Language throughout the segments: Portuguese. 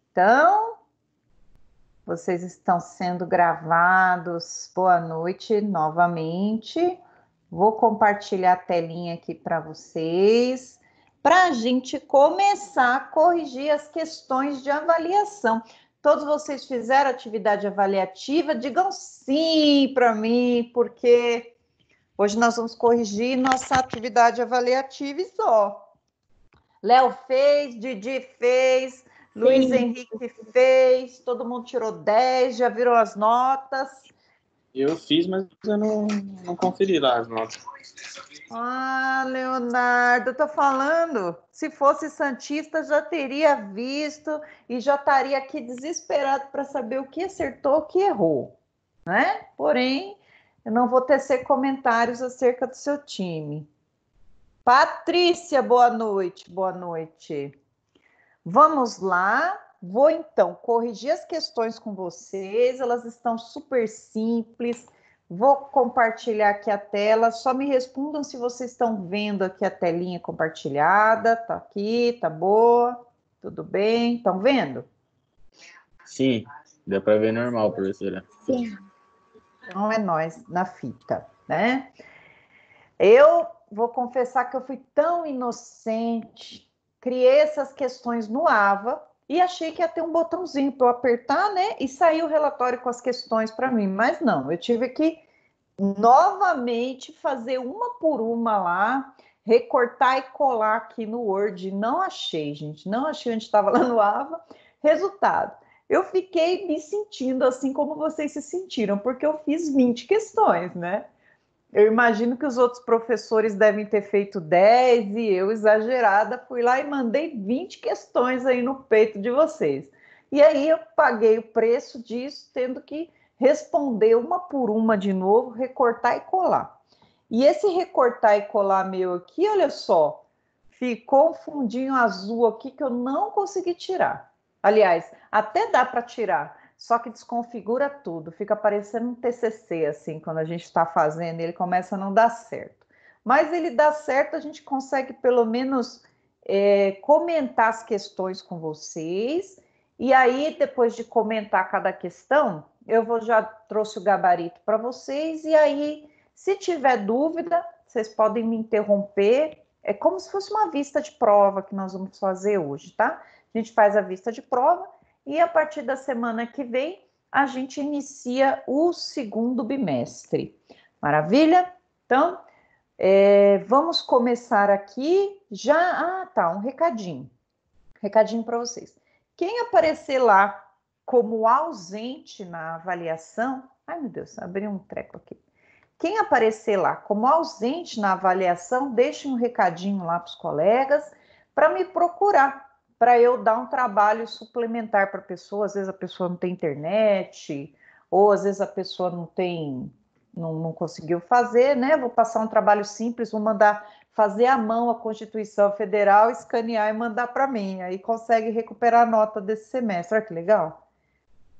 estão? Vocês estão sendo gravados. Boa noite novamente. Vou compartilhar a telinha aqui para vocês, para a gente começar a corrigir as questões de avaliação. Todos vocês fizeram atividade avaliativa? Digam sim para mim, porque hoje nós vamos corrigir nossa atividade avaliativa e só. Léo fez, Didi fez, Luiz Henrique fez, todo mundo tirou 10, já viram as notas? Eu fiz, mas eu não conferi lá as notas. Ah, Leonardo, eu tô falando, se fosse santista já teria visto e já estaria aqui desesperado para saber o que acertou, o que errou, né? Porém, eu não vou tecer comentários acerca do seu time. Patrícia, boa noite, boa noite. Vamos lá, vou então corrigir as questões com vocês, elas estão super simples. Vou compartilhar aqui a tela, só me respondam se vocês estão vendo aqui a telinha compartilhada. Tá aqui, tá boa, tudo bem? Estão vendo? Sim, deu para ver normal, professora. Sim. Então é nós na fita, né? Eu vou confessar que eu fui tão inocente, criei essas questões no AVA e achei que ia ter um botãozinho para eu apertar, né? E sair o relatório com as questões para mim, mas não, eu tive que novamente fazer uma por uma lá, recortar e colar aqui no Word. Não achei, gente, não achei onde estava lá no AVA. Resultado, eu fiquei me sentindo assim como vocês se sentiram, porque eu fiz 20 questões, né? Eu imagino que os outros professores devem ter feito 10 e eu, exagerada, fui lá e mandei 20 questões aí no peito de vocês. E aí eu paguei o preço disso, tendo que responder uma por uma de novo, recortar e colar. E esse recortar e colar meu aqui, olha só, ficou um fundinho azul aqui que eu não consegui tirar. Aliás, até dá para tirar, só que desconfigura tudo, fica parecendo um TCC, assim, quando a gente está fazendo, ele começa a não dar certo. Mas ele dá certo, a gente consegue pelo menos comentar as questões com vocês, e aí, depois de comentar cada questão, já trouxe o gabarito para vocês, e aí, se tiver dúvida, vocês podem me interromper, é como se fosse uma vista de prova que nós vamos fazer hoje, tá? A gente faz a vista de prova, e a partir da semana que vem, a gente inicia o segundo bimestre. Maravilha? Então, vamos começar aqui já... Ah, tá, um recadinho. Recadinho para vocês. Quem aparecer lá como ausente na avaliação... Ai, meu Deus, abri um treco aqui. Quem aparecer lá como ausente na avaliação, deixe um recadinho lá para os colegas para me procurar, para eu dar um trabalho suplementar para a pessoa. Às vezes a pessoa não tem internet, ou às vezes a pessoa não conseguiu fazer, né? Vou passar um trabalho simples, vou mandar fazer à mão a Constituição Federal, escanear e mandar para mim. Aí consegue recuperar a nota desse semestre. Olha que legal.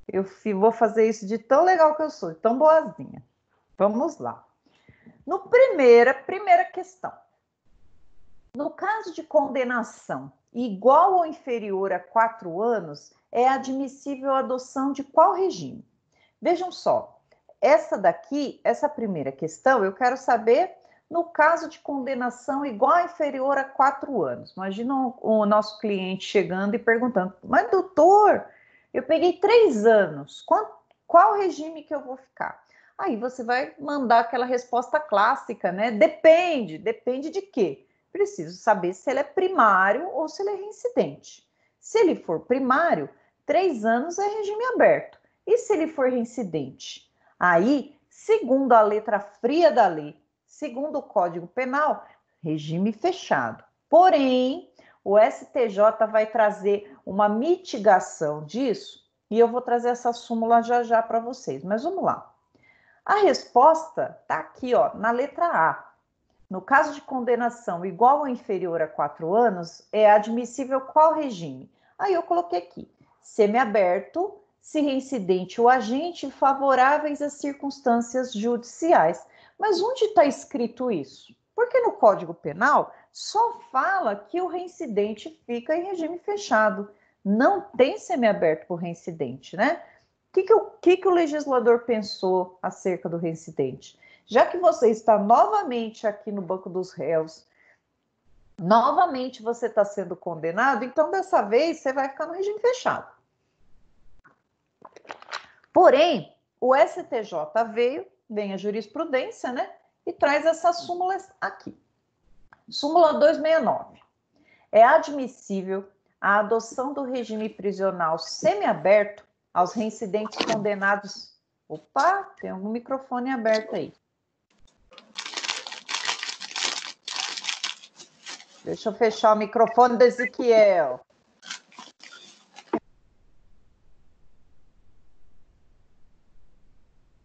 Eu vou fazer isso de tão legal que eu sou, de tão boazinha. Vamos lá. No primeira questão. No caso de condenação igual ou inferior a 4 anos, é admissível a adoção de qual regime? Vejam só, essa primeira questão, eu quero saber no caso de condenação igual ou inferior a 4 anos. Imagina o nosso cliente chegando e perguntando, mas doutor, eu peguei 3 anos, qual regime que eu vou ficar? Aí você vai mandar aquela resposta clássica, né? Depende de quê? Preciso saber se ele é primário ou se ele é reincidente. Se ele for primário, 3 anos é regime aberto. E se ele for reincidente? Aí, segundo a letra fria da lei, segundo o Código Penal, regime fechado. Porém, o STJ vai trazer uma mitigação disso e eu vou trazer essa súmula já para vocês. Mas vamos lá. A resposta está aqui, ó, na letra A. No caso de condenação igual ou inferior a 4 anos, é admissível qual regime? Aí eu coloquei aqui, semiaberto, se reincidente ou agente, favoráveis às circunstâncias judiciais. Mas onde está escrito isso? Porque no Código Penal só fala que o reincidente fica em regime fechado. não tem semiaberto por reincidente, né? O que o legislador pensou acerca do reincidente? Já que você está novamente aqui no banco dos réus, novamente você está sendo condenado, então dessa vez você vai ficar no regime fechado. Porém, o STJ vem a jurisprudência, né? E traz essas súmulas aqui. Súmula 269. É admissível a adoção do regime prisional semiaberto aos reincidentes condenados. Opa, tem algum microfone aberto aí. Deixa eu fechar o microfone do Ezequiel.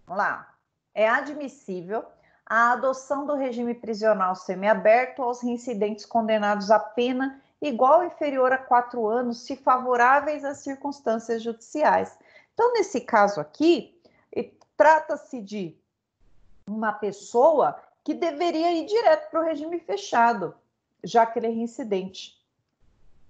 Vamos lá. É admissível a adoção do regime prisional semiaberto aos reincidentes condenados a pena igual ou inferior a 4 anos, se favoráveis às circunstâncias judiciais. Então, nesse caso aqui, trata-se de uma pessoa que deveria ir direto para o regime fechado, já que ele é reincidente.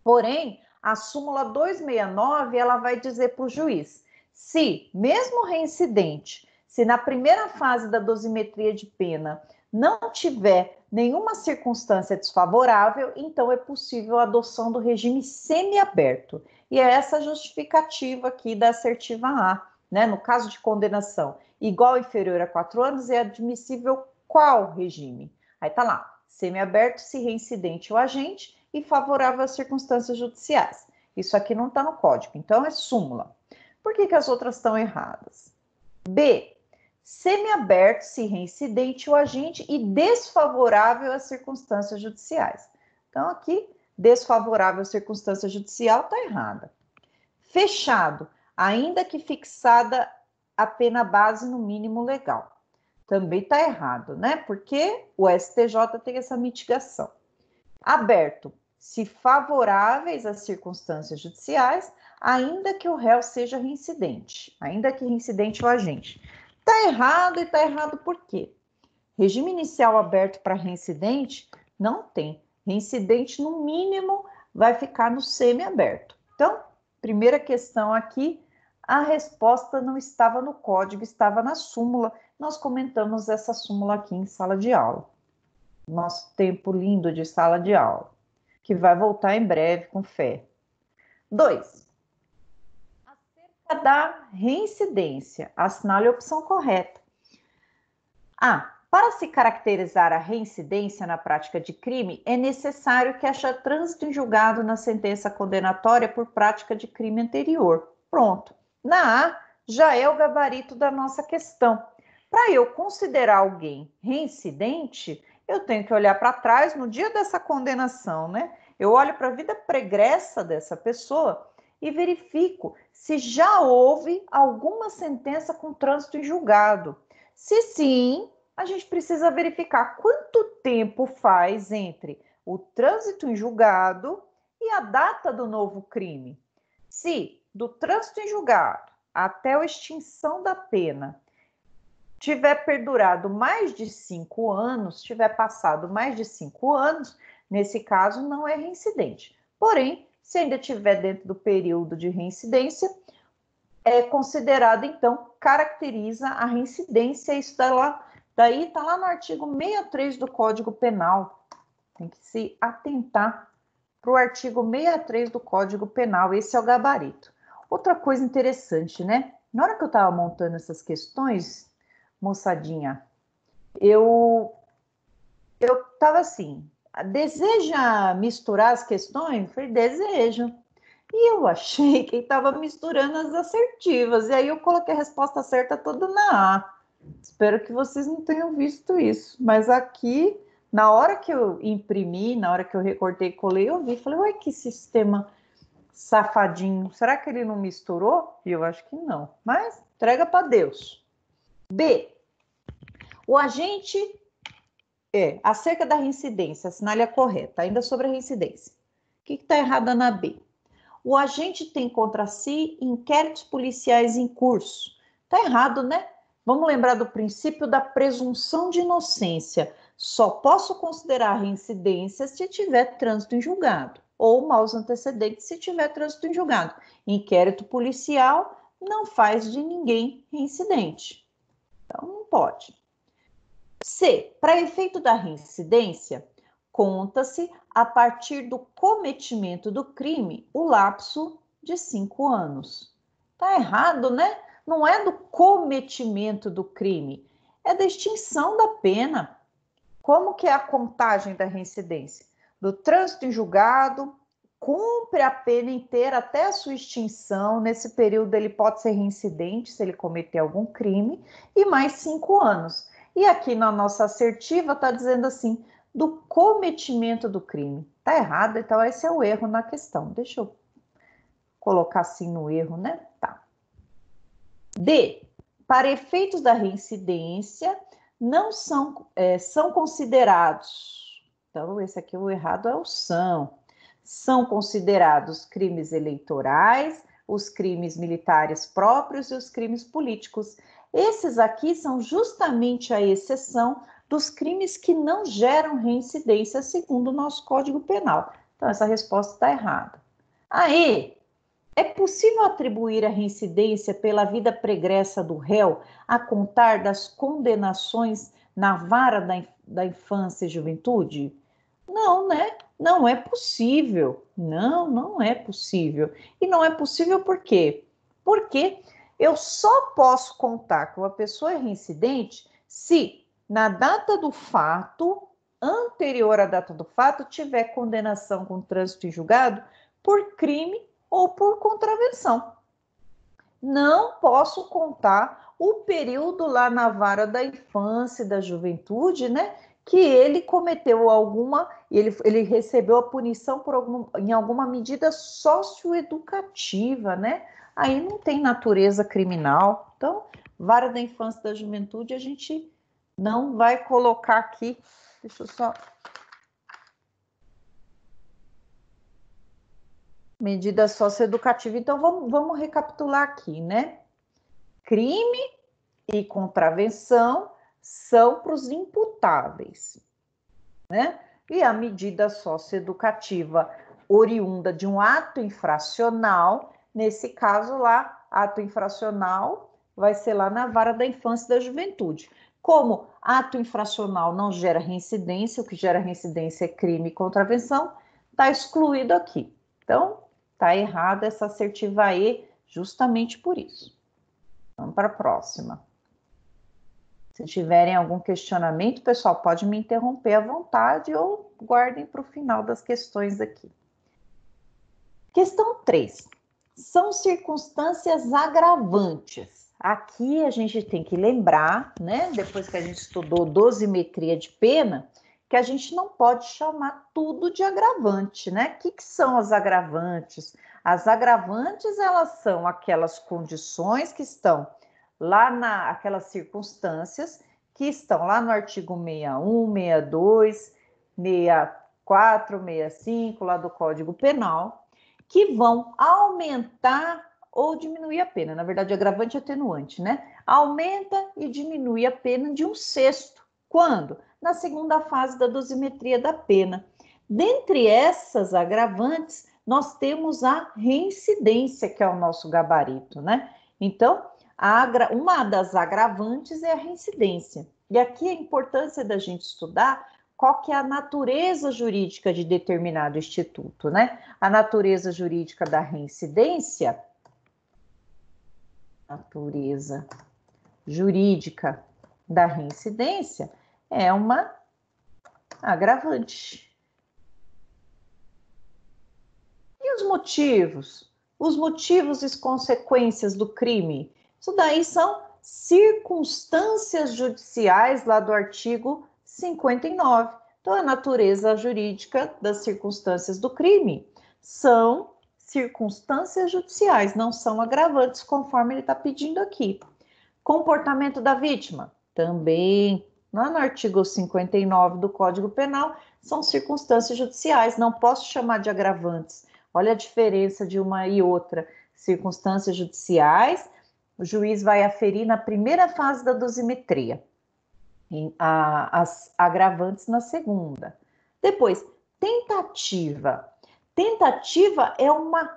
Porém, a súmula 269, ela vai dizer para o juiz, se, mesmo reincidente, se na primeira fase da dosimetria de pena não tiver nenhuma circunstância desfavorável, então é possível a adoção do regime semiaberto. E é essa justificativa aqui da assertiva A, né? No caso de condenação igual ou inferior a 4 anos, é admissível qual regime? Aí tá lá, semiaberto se reincidente o agente e favorável às circunstâncias judiciais. Isso aqui não está no código, então é súmula. Por que as outras estão erradas? B, semiaberto se reincidente o agente e desfavorável às circunstâncias judiciais. Então aqui, desfavorável à circunstância judicial está errada. Fechado, ainda que fixada a pena base no mínimo legal. Também está errado, né? Porque o STJ tem essa mitigação. Aberto, se favoráveis às circunstâncias judiciais, ainda que o réu seja reincidente, ainda que reincidente o agente. Está errado, e está errado por quê? Regime inicial aberto para reincidente não tem. Reincidente, no mínimo, vai ficar no semiaberto. Então, primeira questão aqui, a resposta não estava no código, estava na súmula. Nós comentamos essa súmula aqui em sala de aula. Nosso tempo lindo de sala de aula, que vai voltar em breve, com fé. 2. Acerca da reincidência, assinale a opção correta. A. Para se caracterizar a reincidência na prática de crime, é necessário que haja trânsito em julgado na sentença condenatória por prática de crime anterior. Pronto. Na A, já é o gabarito da nossa questão. Para eu considerar alguém reincidente, eu tenho que olhar para trás no dia dessa condenação, né? Eu olho para a vida pregressa dessa pessoa e verifico se já houve alguma sentença com trânsito em julgado. Se sim, a gente precisa verificar quanto tempo faz entre o trânsito em julgado e a data do novo crime. Se do trânsito em julgado até a extinção da pena tiver perdurado mais de 5 anos, tiver passado mais de 5 anos, nesse caso não é reincidente. Porém, se ainda estiver dentro do período de reincidência, é considerado, então, caracteriza a reincidência. Isso daí está lá no artigo 63 do Código Penal. Tem que se atentar para o artigo 63 do Código Penal. Esse é o gabarito. Outra coisa interessante, né? Na hora que eu estava montando essas questões, moçadinha, eu estava assim, deseja misturar as questões? Eu falei, desejo. E eu achei que estava misturando as assertivas. E aí eu coloquei a resposta certa toda na A. Espero que vocês não tenham visto isso. Mas aqui, na hora que eu imprimi, na hora que eu recortei e colei, eu vi. Falei, ué, que sistema safadinho. Será que ele não misturou? E eu acho que não. Mas entrega para Deus. B. O agente acerca da reincidência, assinale a correta. Ainda sobre a reincidência. O que está errado na B? O agente tem contra si inquéritos policiais em curso. Tá errado, né? Vamos lembrar do princípio da presunção de inocência. Só posso considerar reincidência se tiver trânsito em julgado. ou maus antecedentes se tiver trânsito em julgado. Inquérito policial não faz de ninguém reincidente. Então, não pode. C. Para efeito da reincidência, conta-se, a partir do cometimento do crime, o lapso de 5 anos. Tá errado, né? Não é do cometimento do crime, é da extinção da pena. Como que é a contagem da reincidência? Do trânsito em julgado, cumpre a pena inteira até a sua extinção. Nesse período ele pode ser reincidente se ele cometer algum crime, e mais 5 anos. E aqui na nossa assertiva está dizendo assim, do cometimento do crime. Tá errado, então esse é o erro na questão. Deixa eu colocar assim no erro, né? Tá. D. Para efeitos da reincidência, não são considerados. Então, esse aqui o errado é o são. São considerados crimes eleitorais, os crimes militares próprios e os crimes políticos. Esses aqui são justamente a exceção dos crimes que não geram reincidência, segundo o nosso Código Penal. Então, essa resposta está errada. Aí, é possível atribuir a reincidência pela vida pregressa do réu a contar das condenações na vara da infância e juventude? Não, né? Não é possível. Não, não é possível. E não é possível por quê? Porque eu só posso contar que uma pessoa é reincidente se, na data do fato, anterior à data do fato, tiver condenação com trânsito em julgado por crime ou por contravenção. Não posso contar o período lá na vara da infância e da juventude, né? Que ele cometeu ele recebeu a punição em alguma medida socioeducativa, né? Aí não tem natureza criminal. Então, vara da infância e da juventude a gente não vai colocar aqui. Deixa eu só... Medida socioeducativa. Então, vamos recapitular aqui, né? Crime e contravenção são para os imputáveis, né? E a medida socioeducativa oriunda de um ato infracional, nesse caso lá, ato infracional vai ser lá na vara da infância e da juventude. Como ato infracional não gera reincidência, o que gera reincidência é crime e contravenção, está excluído aqui. Então, está errada essa assertiva E justamente por isso. Vamos para a próxima. Se tiverem algum questionamento, pessoal, pode me interromper à vontade ou guardem para o final das questões aqui. Questão 3. São circunstâncias agravantes. Aqui a gente tem que lembrar, né, depois que a gente estudou dosimetria de pena, que a gente não pode chamar tudo de agravante, né? O que são as agravantes? As agravantes, elas são aquelas condições que estão lá aquelas circunstâncias que estão lá no artigo 61, 62, 64, 65, lá do Código Penal, que vão aumentar ou diminuir a pena. Na verdade, agravante e atenuante, né? Aumenta e diminui a pena de 1/6. Quando? Na segunda fase da dosimetria da pena. Dentre essas agravantes, nós temos a reincidência, que é o nosso gabarito, né? Então, uma das agravantes é a reincidência. E aqui a importância da gente estudar qual que é a natureza jurídica de determinado instituto, né? A natureza jurídica da reincidência, é uma agravante. E os motivos? Os motivos e as consequências do crime? Isso daí são circunstâncias judiciais lá do artigo 59. Então, a natureza jurídica das circunstâncias do crime são circunstâncias judiciais, não são agravantes, conforme ele está pedindo aqui. Comportamento da vítima, também, lá no artigo 59 do Código Penal, são circunstâncias judiciais, não posso chamar de agravantes. Olha a diferença de uma e outra. Circunstâncias judiciais, o juiz vai aferir na primeira fase da dosimetria, as agravantes na segunda. Depois, tentativa. Tentativa é uma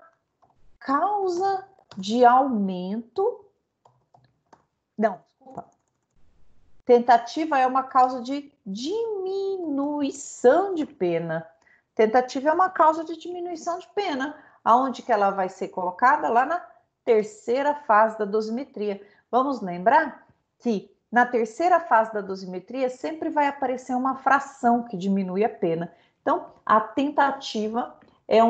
causa de aumento. Não, desculpa. Tentativa é uma causa de diminuição de pena. Tentativa é uma causa de diminuição de pena. Aonde que ela vai ser colocada? Lá na terceira fase da dosimetria. Vamos lembrar que na terceira fase da dosimetria sempre vai aparecer uma fração que diminui a pena. Então, a tentativa é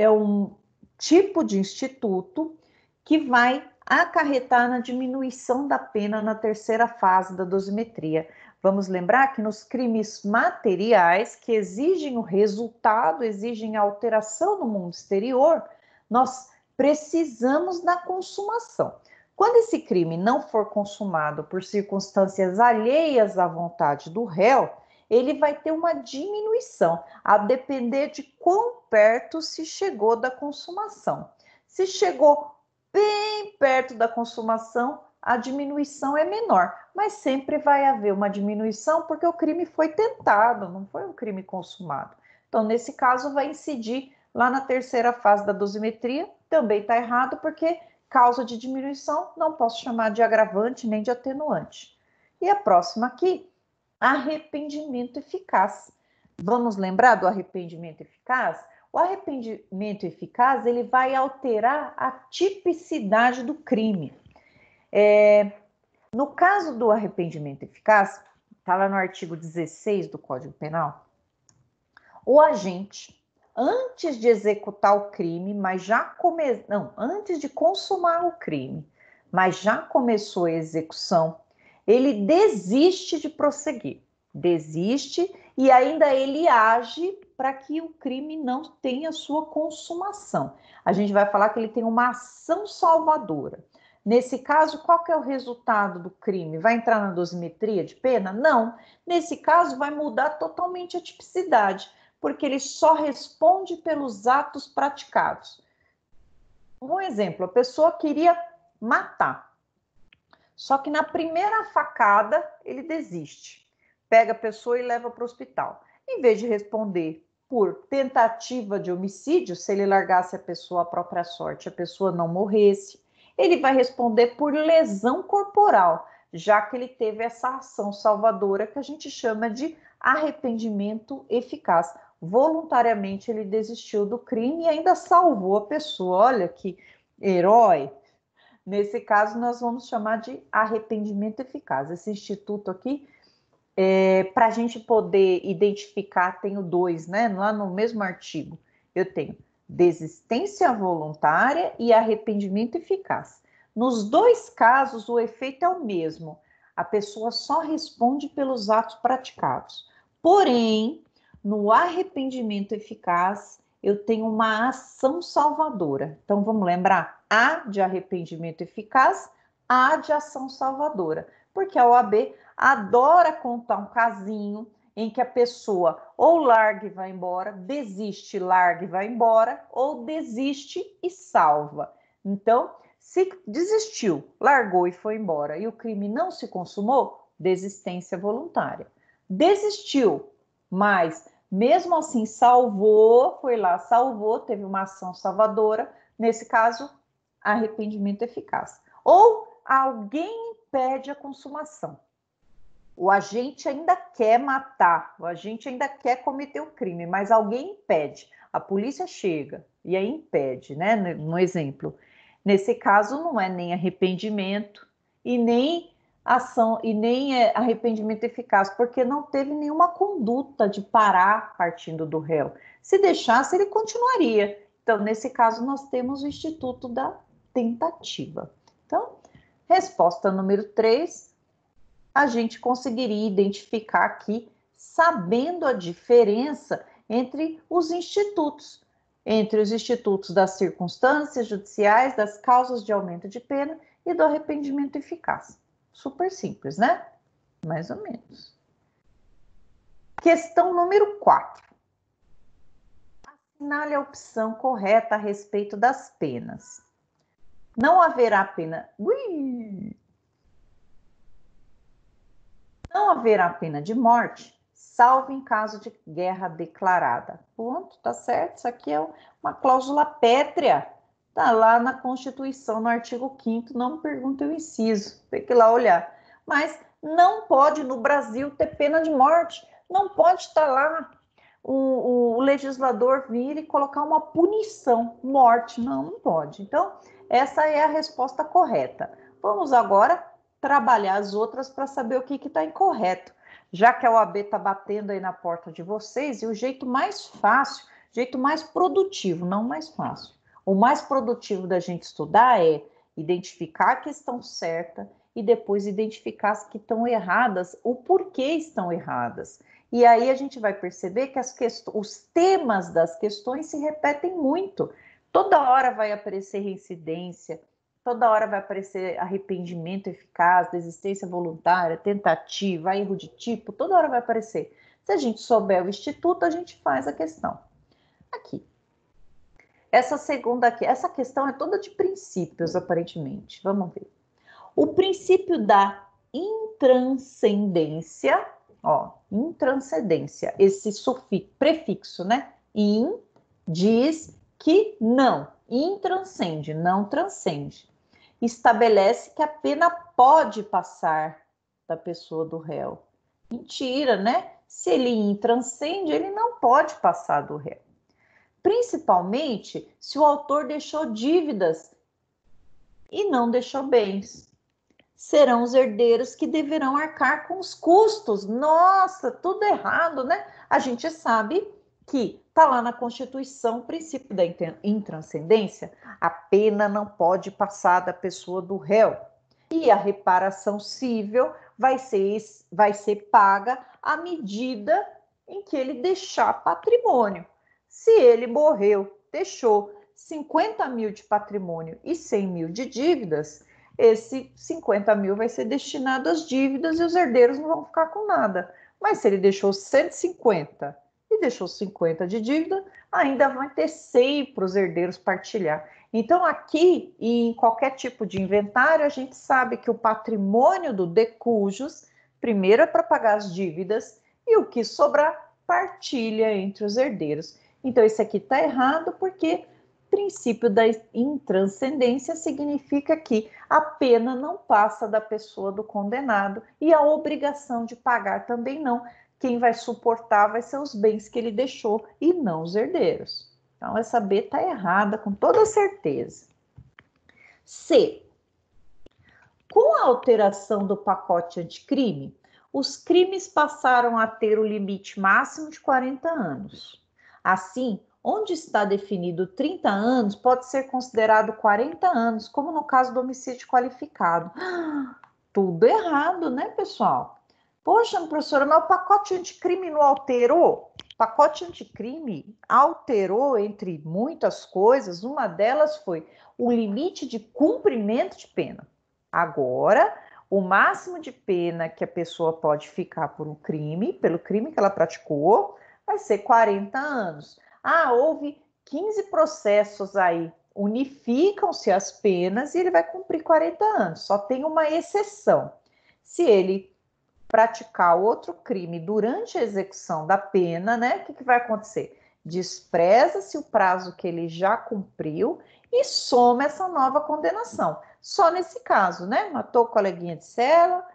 um tipo de instituto que vai acarretar na diminuição da pena na terceira fase da dosimetria. Vamos lembrar que nos crimes materiais que exigem o resultado, exigem a alteração no mundo exterior, nós precisamos da consumação. Quando esse crime não for consumado por circunstâncias alheias à vontade do réu, ele vai ter uma diminuição, a depender de quão perto se chegou da consumação. Se chegou bem perto da consumação, a diminuição é menor, mas sempre vai haver uma diminuição porque o crime foi tentado, não foi um crime consumado. Então, nesse caso, vai incidir lá na terceira fase da dosimetria, também está errado porque causa de diminuição não posso chamar de agravante nem de atenuante. E a próxima aqui, arrependimento eficaz. Vamos lembrar do arrependimento eficaz? O arrependimento eficaz, ele vai alterar a tipicidade do crime. No caso do arrependimento eficaz, está lá no artigo 16 do Código Penal, o agente, antes de executar o crime, antes de consumar o crime, mas já começou a execução, ele desiste de prosseguir, desiste e ainda ele age para que o crime não tenha sua consumação. A gente vai falar que ele tem uma ação salvadora. Nesse caso, qual que é o resultado do crime? Vai entrar na dosimetria de pena? Não. Nesse caso, vai mudar totalmente a tipicidade, porque ele só responde pelos atos praticados. Um exemplo, a pessoa queria matar. Só que na primeira facada, ele desiste. Pega a pessoa e leva para o hospital. Em vez de responder por tentativa de homicídio, se ele largasse a pessoa à própria sorte, a pessoa não morresse, ele vai responder por lesão corporal, já que ele teve essa ação salvadora que a gente chama de arrependimento eficaz. Voluntariamente ele desistiu do crime e ainda salvou a pessoa. Olha que herói! Nesse caso, nós vamos chamar de arrependimento eficaz. Esse instituto aqui, para a gente poder identificar, tenho dois, né? Lá no mesmo artigo, eu tenho desistência voluntária e arrependimento eficaz. Nos dois casos, o efeito é o mesmo. A pessoa só responde pelos atos praticados. Porém, no arrependimento eficaz, eu tenho uma ação salvadora. Então, vamos lembrar? A de arrependimento eficaz, A de ação salvadora. Porque a OAB adora contar um casinho em que a pessoa ou larga e vai embora, desiste, larga e vai embora, ou desiste e salva. Então, se desistiu, largou e foi embora e o crime não se consumou, desistência voluntária. Desistiu, mas mesmo assim salvou, foi lá, salvou, teve uma ação salvadora, nesse caso, arrependimento eficaz. Ou alguém impede a consumação. O agente ainda quer matar, o agente ainda quer cometer o crime, mas alguém impede. A polícia chega e aí impede, né? No exemplo. Nesse caso, não é nem arrependimento e nem ação e nem arrependimento eficaz, porque não teve nenhuma conduta de parar partindo do réu. Se deixasse, ele continuaria. Então, nesse caso, nós temos o instituto da tentativa. Então, resposta número 3, a gente conseguiria identificar aqui, sabendo a diferença entre os institutos das circunstâncias judiciais, das causas de aumento de pena e do arrependimento eficaz. Super simples, né? Mais ou menos. Questão número 4. Assinale a opção correta a respeito das penas. Não haverá pena... Não haverá pena de morte, salvo em caso de guerra declarada. Ponto, tá certo? Isso aqui é uma cláusula pétrea. Tá lá na Constituição, no artigo 5º, não me pergunte o inciso, tem que ir lá olhar. Mas não pode no Brasil ter pena de morte, não pode estar lá o legislador vir e colocar uma punição, morte, não pode. Então, essa é a resposta correta. Vamos agora trabalhar as outras para saber o que está incorreto. Já que a OAB está batendo aí na porta de vocês, e o jeito mais fácil, jeito mais produtivo, não mais fácil, o mais produtivo da gente estudar é identificar a questão certa e depois identificar as que estão erradas, o porquê estão erradas. E aí a gente vai perceber que os temas das questões se repetem muito. Toda hora vai aparecer reincidência, toda hora vai aparecer arrependimento eficaz, desistência voluntária, tentativa, erro de tipo, toda hora vai aparecer. Se a gente souber o instituto, a gente faz a questão. Aqui. Essa segunda aqui, essa questão é toda de princípios, aparentemente. Vamos ver. O princípio da intranscendência, ó, intranscendência, esse prefixo, né? In, diz que não, intranscende, não transcende. Estabelece que a pena pode passar da pessoa do réu. Mentira, né? Se ele intranscende, ele não pode passar do réu. Principalmente se o autor deixou dívidas e não deixou bens. Serão os herdeiros que deverão arcar com os custos. Nossa, tudo errado, né? A gente sabe que está lá na Constituição o princípio da intranscendência. A pena não pode passar da pessoa do réu. E a reparação cível vai ser paga à medida em que ele deixar patrimônio. Se ele morreu, deixou 50 mil de patrimônio e 100 mil de dívidas, esse 50 mil vai ser destinado às dívidas e os herdeiros não vão ficar com nada. Mas se ele deixou 150 e deixou 50 de dívida, ainda vai ter 100 para os herdeiros partilhar. Então, aqui e em qualquer tipo de inventário, a gente sabe que o patrimônio do de cujos, primeiro é para pagar as dívidas e o que sobrar, partilha entre os herdeiros. Então, esse aqui está errado porque o princípio da intranscendência significa que a pena não passa da pessoa do condenado e a obrigação de pagar também não. Quem vai suportar vai ser os bens que ele deixou e não os herdeiros. Então, essa B está errada com toda certeza. C. Com a alteração do pacote anticrime, os crimes passaram a ter o limite máximo de 40 anos. Assim, onde está definido 30 anos, pode ser considerado 40 anos, como no caso do homicídio qualificado. Tudo errado, né, pessoal? Poxa, professora, mas o pacote anticrime não alterou? O pacote anticrime alterou, entre muitas coisas, uma delas foi o limite de cumprimento de pena. Agora, o máximo de pena que a pessoa pode ficar por um crime, pelo crime que ela praticou, vai ser 40 anos. Ah, houve 15 processos aí, unificam-se as penas e ele vai cumprir 40 anos. Só tem uma exceção. Se ele praticar outro crime durante a execução da pena, né? O que vai acontecer? Despreza-se o prazo que ele já cumpriu e soma essa nova condenação. Só nesse caso, né? Matou o coleguinha de cela,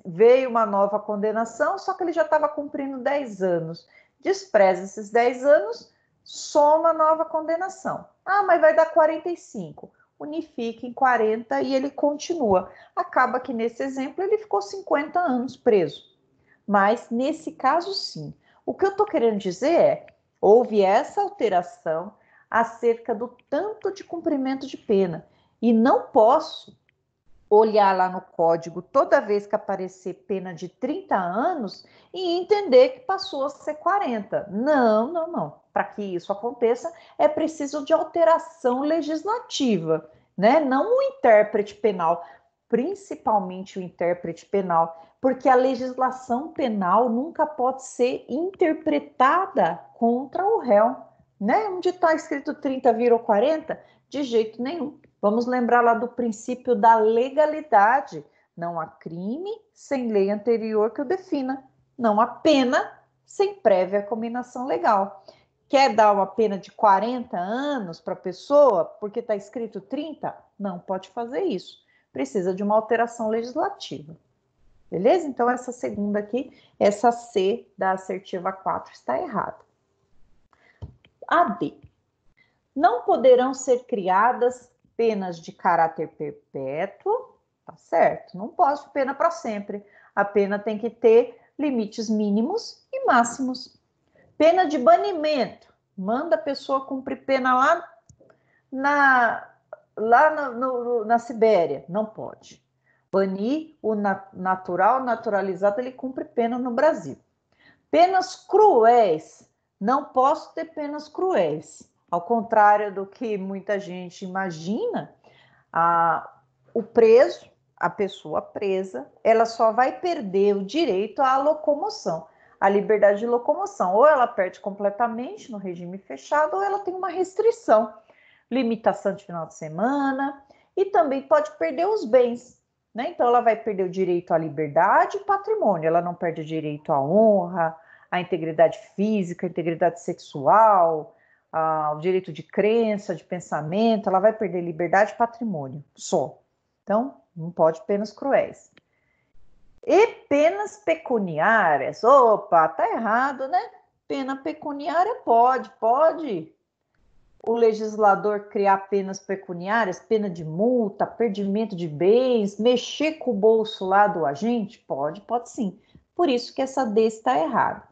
veio uma nova condenação, só que ele já estava cumprindo 10 anos. Despreza esses 10 anos, soma a nova condenação. Ah, mas vai dar 45. Unifica em 40 e ele continua. Acaba que nesse exemplo ele ficou 50 anos preso. Mas nesse caso sim. O que eu estou querendo dizer é, houve essa alteração acerca do tanto de cumprimento de pena. E não posso olhar lá no código toda vez que aparecer pena de 30 anos e entender que passou a ser 40. Não, não, não. Para que isso aconteça, é preciso de alteração legislativa, né? Não o intérprete penal, principalmente o intérprete penal, porque a legislação penal nunca pode ser interpretada contra o réu, né? Onde está escrito 30 virou 40? De jeito nenhum. Vamos lembrar lá do princípio da legalidade. Não há crime sem lei anterior que o defina. Não há pena sem prévia combinação legal. Quer dar uma pena de 40 anos para a pessoa, porque está escrito 30? Não pode fazer isso. Precisa de uma alteração legislativa. Beleza? Então, essa segunda aqui, essa C da assertiva 4 está errada. A D. Não poderão ser criadas penas de caráter perpétuo, tá certo? Não pode pena para sempre. A pena tem que ter limites mínimos e máximos. Pena de banimento. Manda a pessoa cumprir pena na Sibéria. Não pode. Banir o naturalizado, ele cumpre pena no Brasil. Penas cruéis. Não posso ter penas cruéis. Ao contrário do que muita gente imagina, o preso, a pessoa presa, ela só vai perder o direito à locomoção, a liberdade de locomoção. Ou ela perde completamente no regime fechado, ou ela tem uma restrição, limitação de final de semana, e também pode perder os bens, né? Então, ela vai perder o direito à liberdade e patrimônio, ela não perde o direito à honra, à integridade física, à integridade sexual, o direito de crença, de pensamento, ela vai perder liberdade e patrimônio, só. Então, não pode penas cruéis. E penas pecuniárias, opa, tá errado, né? Pena pecuniária pode. O legislador criar penas pecuniárias, pena de multa, perdimento de bens, mexer com o bolso lá do agente? Pode sim. Por isso que essa D está errada.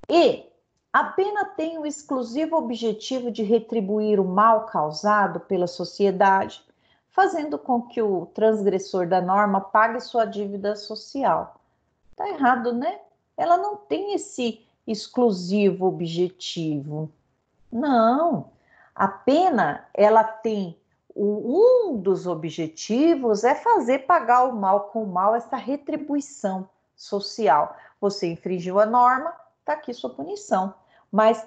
E a pena tem o exclusivo objetivo de retribuir o mal causado pela sociedade, fazendo com que o transgressor da norma pague sua dívida social. Tá errado, né? Ela não tem esse exclusivo objetivo. Não. A pena, ela tem um dos objetivos é fazer pagar o mal com o mal, essa retribuição social. Você infringiu a norma, está aqui sua punição. Mas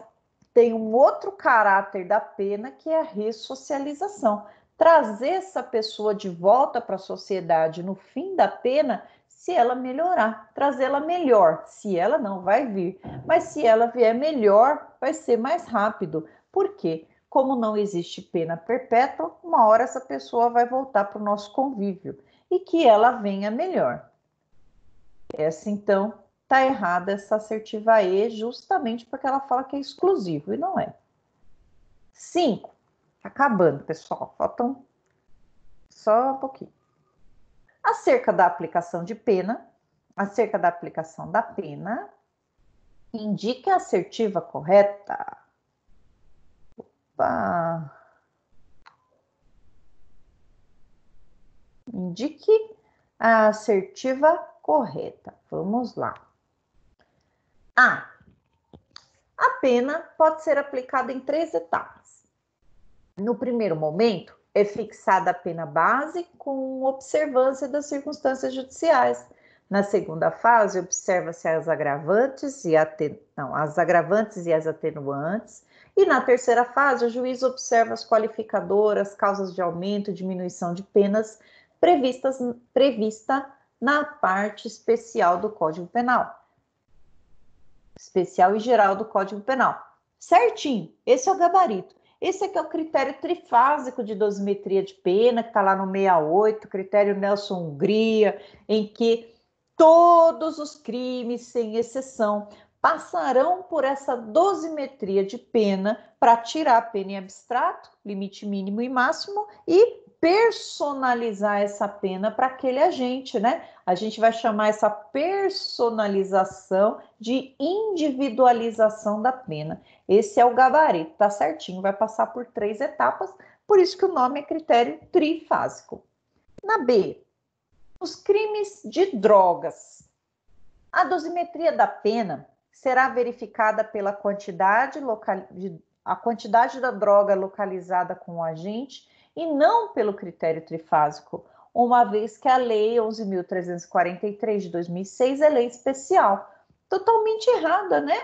tem um outro caráter da pena que é a ressocialização. Trazer essa pessoa de volta para a sociedade no fim da pena, se ela melhorar, trazê-la melhor. Se ela não vai vir, mas se ela vier melhor, vai ser mais rápido. Por quê? Como não existe pena perpétua, uma hora essa pessoa vai voltar para o nosso convívio e que ela venha melhor. Essa, então, está errada, essa assertiva E, justamente porque ela fala que é exclusivo, e não é. 5. Tá acabando, pessoal. Faltam só um pouquinho. Acerca da aplicação de pena, indique a assertiva correta. Opa. Indique a assertiva correta. Vamos lá. A pena pode ser aplicada em 3 etapas. No primeiro momento, é fixada a pena base com observância das circunstâncias judiciais. Na segunda fase, observa-se as agravantes e as atenuantes. E na terceira fase, o juiz observa as qualificadoras, causas de aumento e diminuição de penas prevista na parte especial do Código Penal. Especial e geral do Código Penal. Certinho, esse é o gabarito. Esse aqui é o critério trifásico de dosimetria de pena, que está lá no 68, critério Nelson Hungria, em que todos os crimes, sem exceção, passarão por essa dosimetria de pena para tirar a pena em abstrato, limite mínimo e máximo, e personalizar essa pena para aquele agente, né? A gente vai chamar essa personalização de individualização da pena. Esse é o gabarito, tá certinho, vai passar por 3 etapas, por isso que o nome é critério trifásico. Na B, os crimes de drogas. A dosimetria da pena será verificada pela quantidade da droga localizada com o agente e não pelo critério trifásico, uma vez que a Lei 11.343 de 2006 é lei especial. Totalmente errada, né?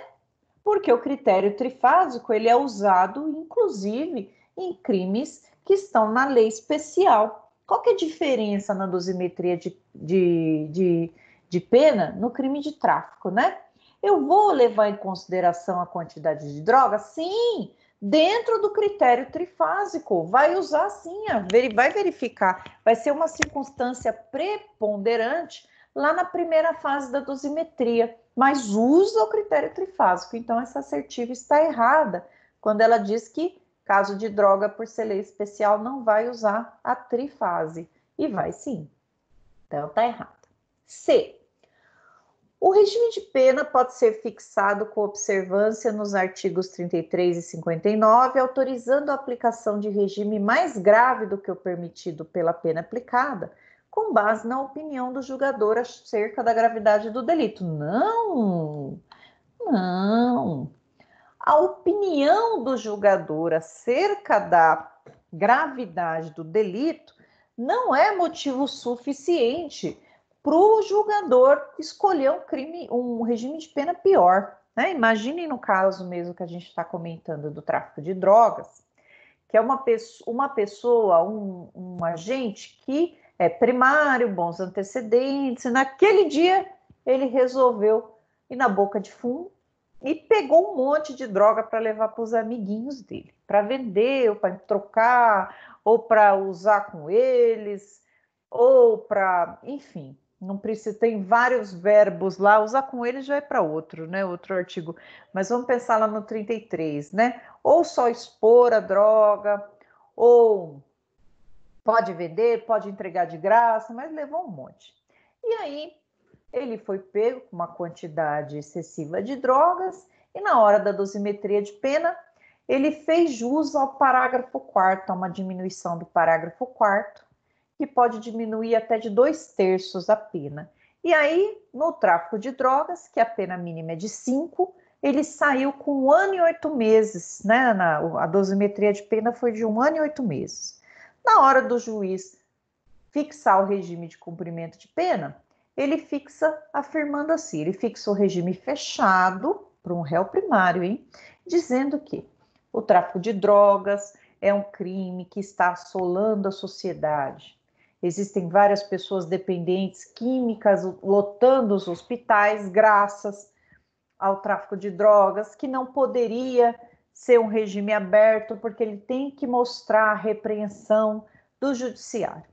Porque o critério trifásico ele é usado, inclusive, em crimes que estão na lei especial. Qual que é a diferença na dosimetria de pena no crime de tráfico, né? Eu vou levar em consideração a quantidade de droga? Sim, dentro do critério trifásico. Vai usar sim, vai verificar. Vai ser uma circunstância preponderante lá na primeira fase da dosimetria, mas usa o critério trifásico. Então, essa assertiva está errada quando ela diz que, caso de droga por ser lei especial, não vai usar a trifase. E vai sim. Então, está errado. C. O regime de pena pode ser fixado com observância nos artigos 33 e 59, autorizando a aplicação de regime mais grave do que o permitido pela pena aplicada, com base na opinião do julgador acerca da gravidade do delito. Não, não. A opinião do julgador acerca da gravidade do delito não é motivo suficiente para o julgador escolher um regime de pena pior. Né? Imaginem no caso mesmo que a gente está comentando do tráfico de drogas, que é uma pessoa, um agente que é primário, bons antecedentes, e naquele dia ele resolveu ir na boca de fumo e pegou um monte de droga para levar para os amiguinhos dele, para vender, ou para trocar, ou para usar com eles, ou para, enfim, não precisa, tem vários verbos lá, usar com eles já é para outro, né? Outro artigo. Mas vamos pensar lá no 33, né? Ou só expor a droga, ou pode vender, pode entregar de graça, mas levou um monte. E aí ele foi pego com uma quantidade excessiva de drogas e na hora da dosimetria de pena, ele fez jus ao parágrafo 4º, a uma diminuição do parágrafo 4º, que pode diminuir até de 2/3 a pena. E aí, no tráfico de drogas, que a pena mínima é de 5, ele saiu com 1 ano e 8 meses, né? A dosimetria de pena foi de 1 ano e 8 meses. Na hora do juiz fixar o regime de cumprimento de pena, ele fixa afirmando assim, ele fixa o regime fechado para um réu primário, hein? Dizendo que o tráfico de drogas é um crime que está assolando a sociedade. Existem várias pessoas dependentes químicas lotando os hospitais graças ao tráfico de drogas, que não poderia ser um regime aberto porque ele tem que mostrar a repreensão do judiciário.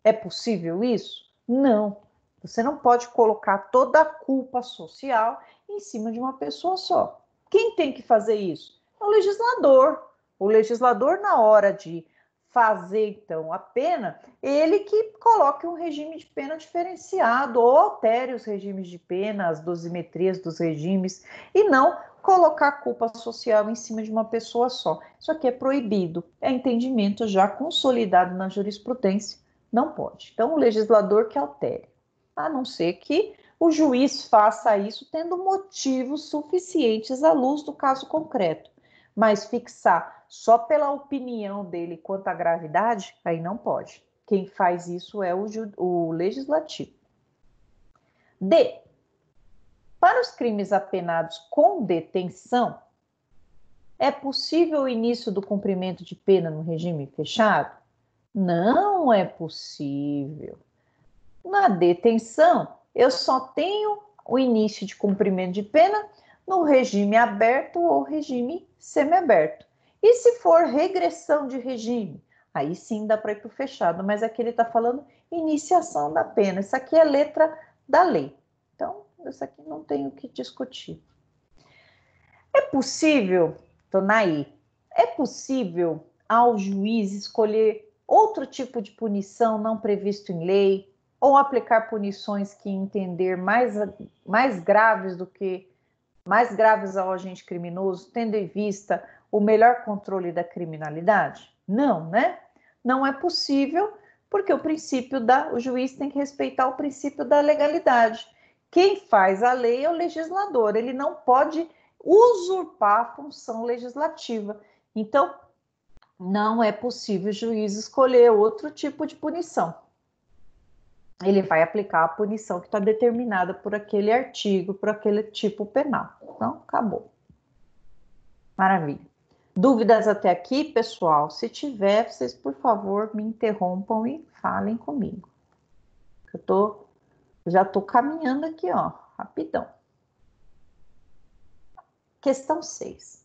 É possível isso? Não. Você não pode colocar toda a culpa social em cima de uma pessoa só. Quem tem que fazer isso? É o legislador. O legislador, na hora de fazer, então, a pena, ele que coloque um regime de pena diferenciado ou altere os regimes de pena, as dosimetrias dos regimes, e não colocar a culpa social em cima de uma pessoa só. Isso aqui é proibido. É entendimento já consolidado na jurisprudência. Não pode. Então, o legislador que altere, a não ser que o juiz faça isso tendo motivos suficientes à luz do caso concreto. Mas fixar só pela opinião dele quanto à gravidade, aí não pode. Quem faz isso é o legislativo. D. Para os crimes apenados com detenção, é possível o início do cumprimento de pena no regime fechado? Não é possível. Na detenção, eu só tenho o início de cumprimento de pena no regime aberto ou regime semiaberto. E se for regressão de regime? Aí sim dá para ir para o fechado, mas aqui ele está falando iniciação da pena. Isso aqui é letra da lei. Então, isso aqui não tem o que discutir. É possível, Tonaí, é possível ao juiz escolher outro tipo de punição não previsto em lei ou aplicar punições que entender mais graves mais graves ao agente criminoso, tendo em vista o melhor controle da criminalidade? Não, né? Não é possível, porque o juiz tem que respeitar o princípio da legalidade. Quem faz a lei é o legislador, ele não pode usurpar a função legislativa. Então, não é possível o juiz escolher outro tipo de punição. Ele vai aplicar a punição que está determinada por aquele artigo, por aquele tipo penal. Então, acabou. Maravilha. Dúvidas até aqui, pessoal? Se tiver, vocês, por favor, me interrompam e falem comigo. Já estou caminhando aqui, ó, rapidão. Questão 6.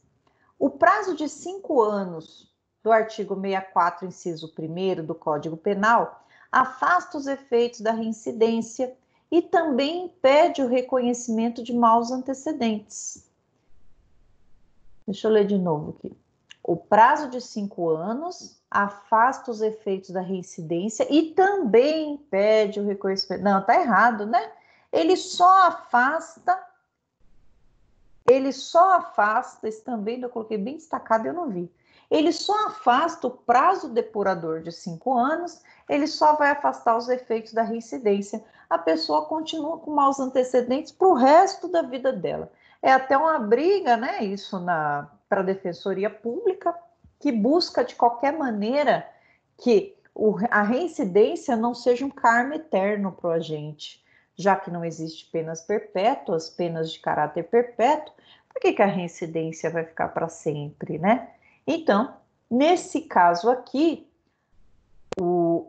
O prazo de 5 anos do artigo 64, inciso 1º do Código Penal, afasta os efeitos da reincidência e também impede o reconhecimento de maus antecedentes. Deixa eu ler de novo aqui. O prazo de 5 anos afasta os efeitos da reincidência e também impede o reconhecimento. Não, tá errado, né? Ele só afasta, isso também eu coloquei bem destacado, eu não vi. Ele só afasta o prazo depurador de 5 anos, ele só vai afastar os efeitos da reincidência. A pessoa continua com maus antecedentes para o resto da vida dela. É até uma briga, né, isso para a Defensoria Pública, que busca de qualquer maneira que a reincidência não seja um karma eterno para o agente, já que não existe penas perpétuas, penas de caráter perpétuo, por que a reincidência vai ficar para sempre, né? Então, nesse caso aqui,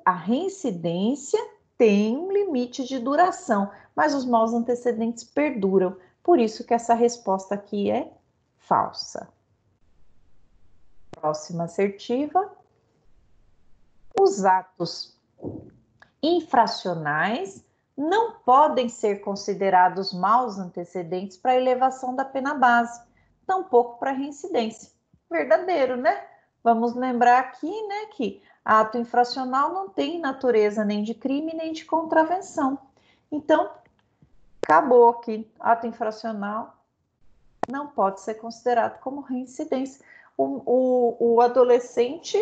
a reincidência tem um limite de duração, mas os maus antecedentes perduram. Por isso que essa resposta aqui é falsa. Próxima assertiva. Os atos infracionais não podem ser considerados maus antecedentes para a elevação da pena base, tampouco para a reincidência. Verdadeiro, né? Vamos lembrar aqui, né, que ato infracional não tem natureza nem de crime nem de contravenção. Então, acabou aqui. Ato infracional não pode ser considerado como reincidência. O adolescente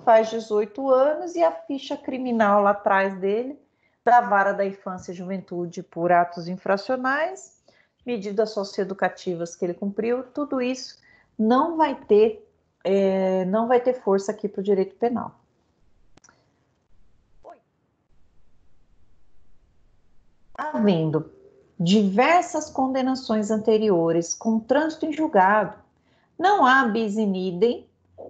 faz 18 anos e a ficha criminal lá atrás dele, da vara da infância e juventude por atos infracionais, medidas socioeducativas que ele cumpriu, tudo isso não vai ter força aqui para o direito penal. Havendo diversas condenações anteriores com trânsito em julgado, não há bis in idem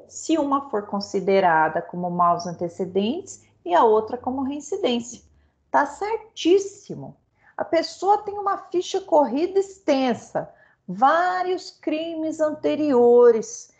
se uma for considerada como maus antecedentes e a outra como reincidência. Tá certíssimo. A pessoa tem uma ficha corrida extensa, vários crimes anteriores.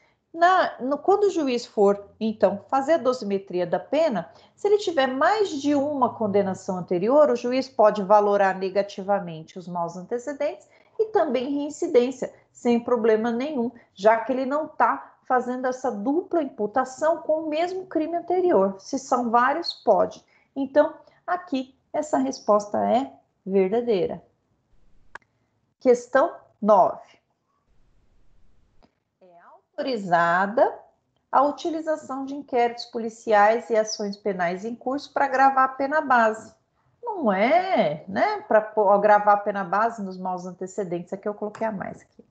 Quando o juiz for, então, fazer a dosimetria da pena, se ele tiver mais de uma condenação anterior, o juiz pode valorar negativamente os maus antecedentes e também reincidência, sem problema nenhum, já que ele não está fazendo essa dupla imputação com o mesmo crime anterior. Se são vários, pode. Então, aqui, essa resposta é verdadeira. Questão 9. É autorizada a utilização de inquéritos policiais e ações penais em curso para agravar a pena base. Não é, né? Para agravar a pena base nos maus antecedentes. Aqui eu coloquei a mais aqui.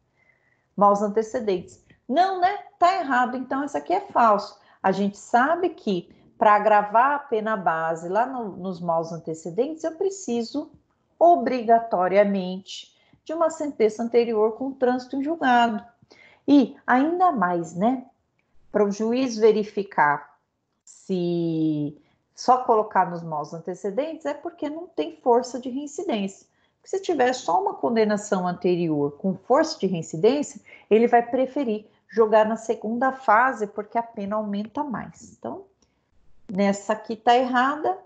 Maus antecedentes. Não, né? Tá errado. Então, isso aqui é falso. A gente sabe que para agravar a pena base lá nos maus antecedentes, eu preciso obrigatoriamente de uma sentença anterior com trânsito em julgado. E ainda mais, né? Para o juiz verificar se só colocar nos maus antecedentes é porque não tem força de reincidência. Se tiver só uma condenação anterior com força de reincidência, ele vai preferir jogar na segunda fase porque a pena aumenta mais. Então, nessa aqui está errada.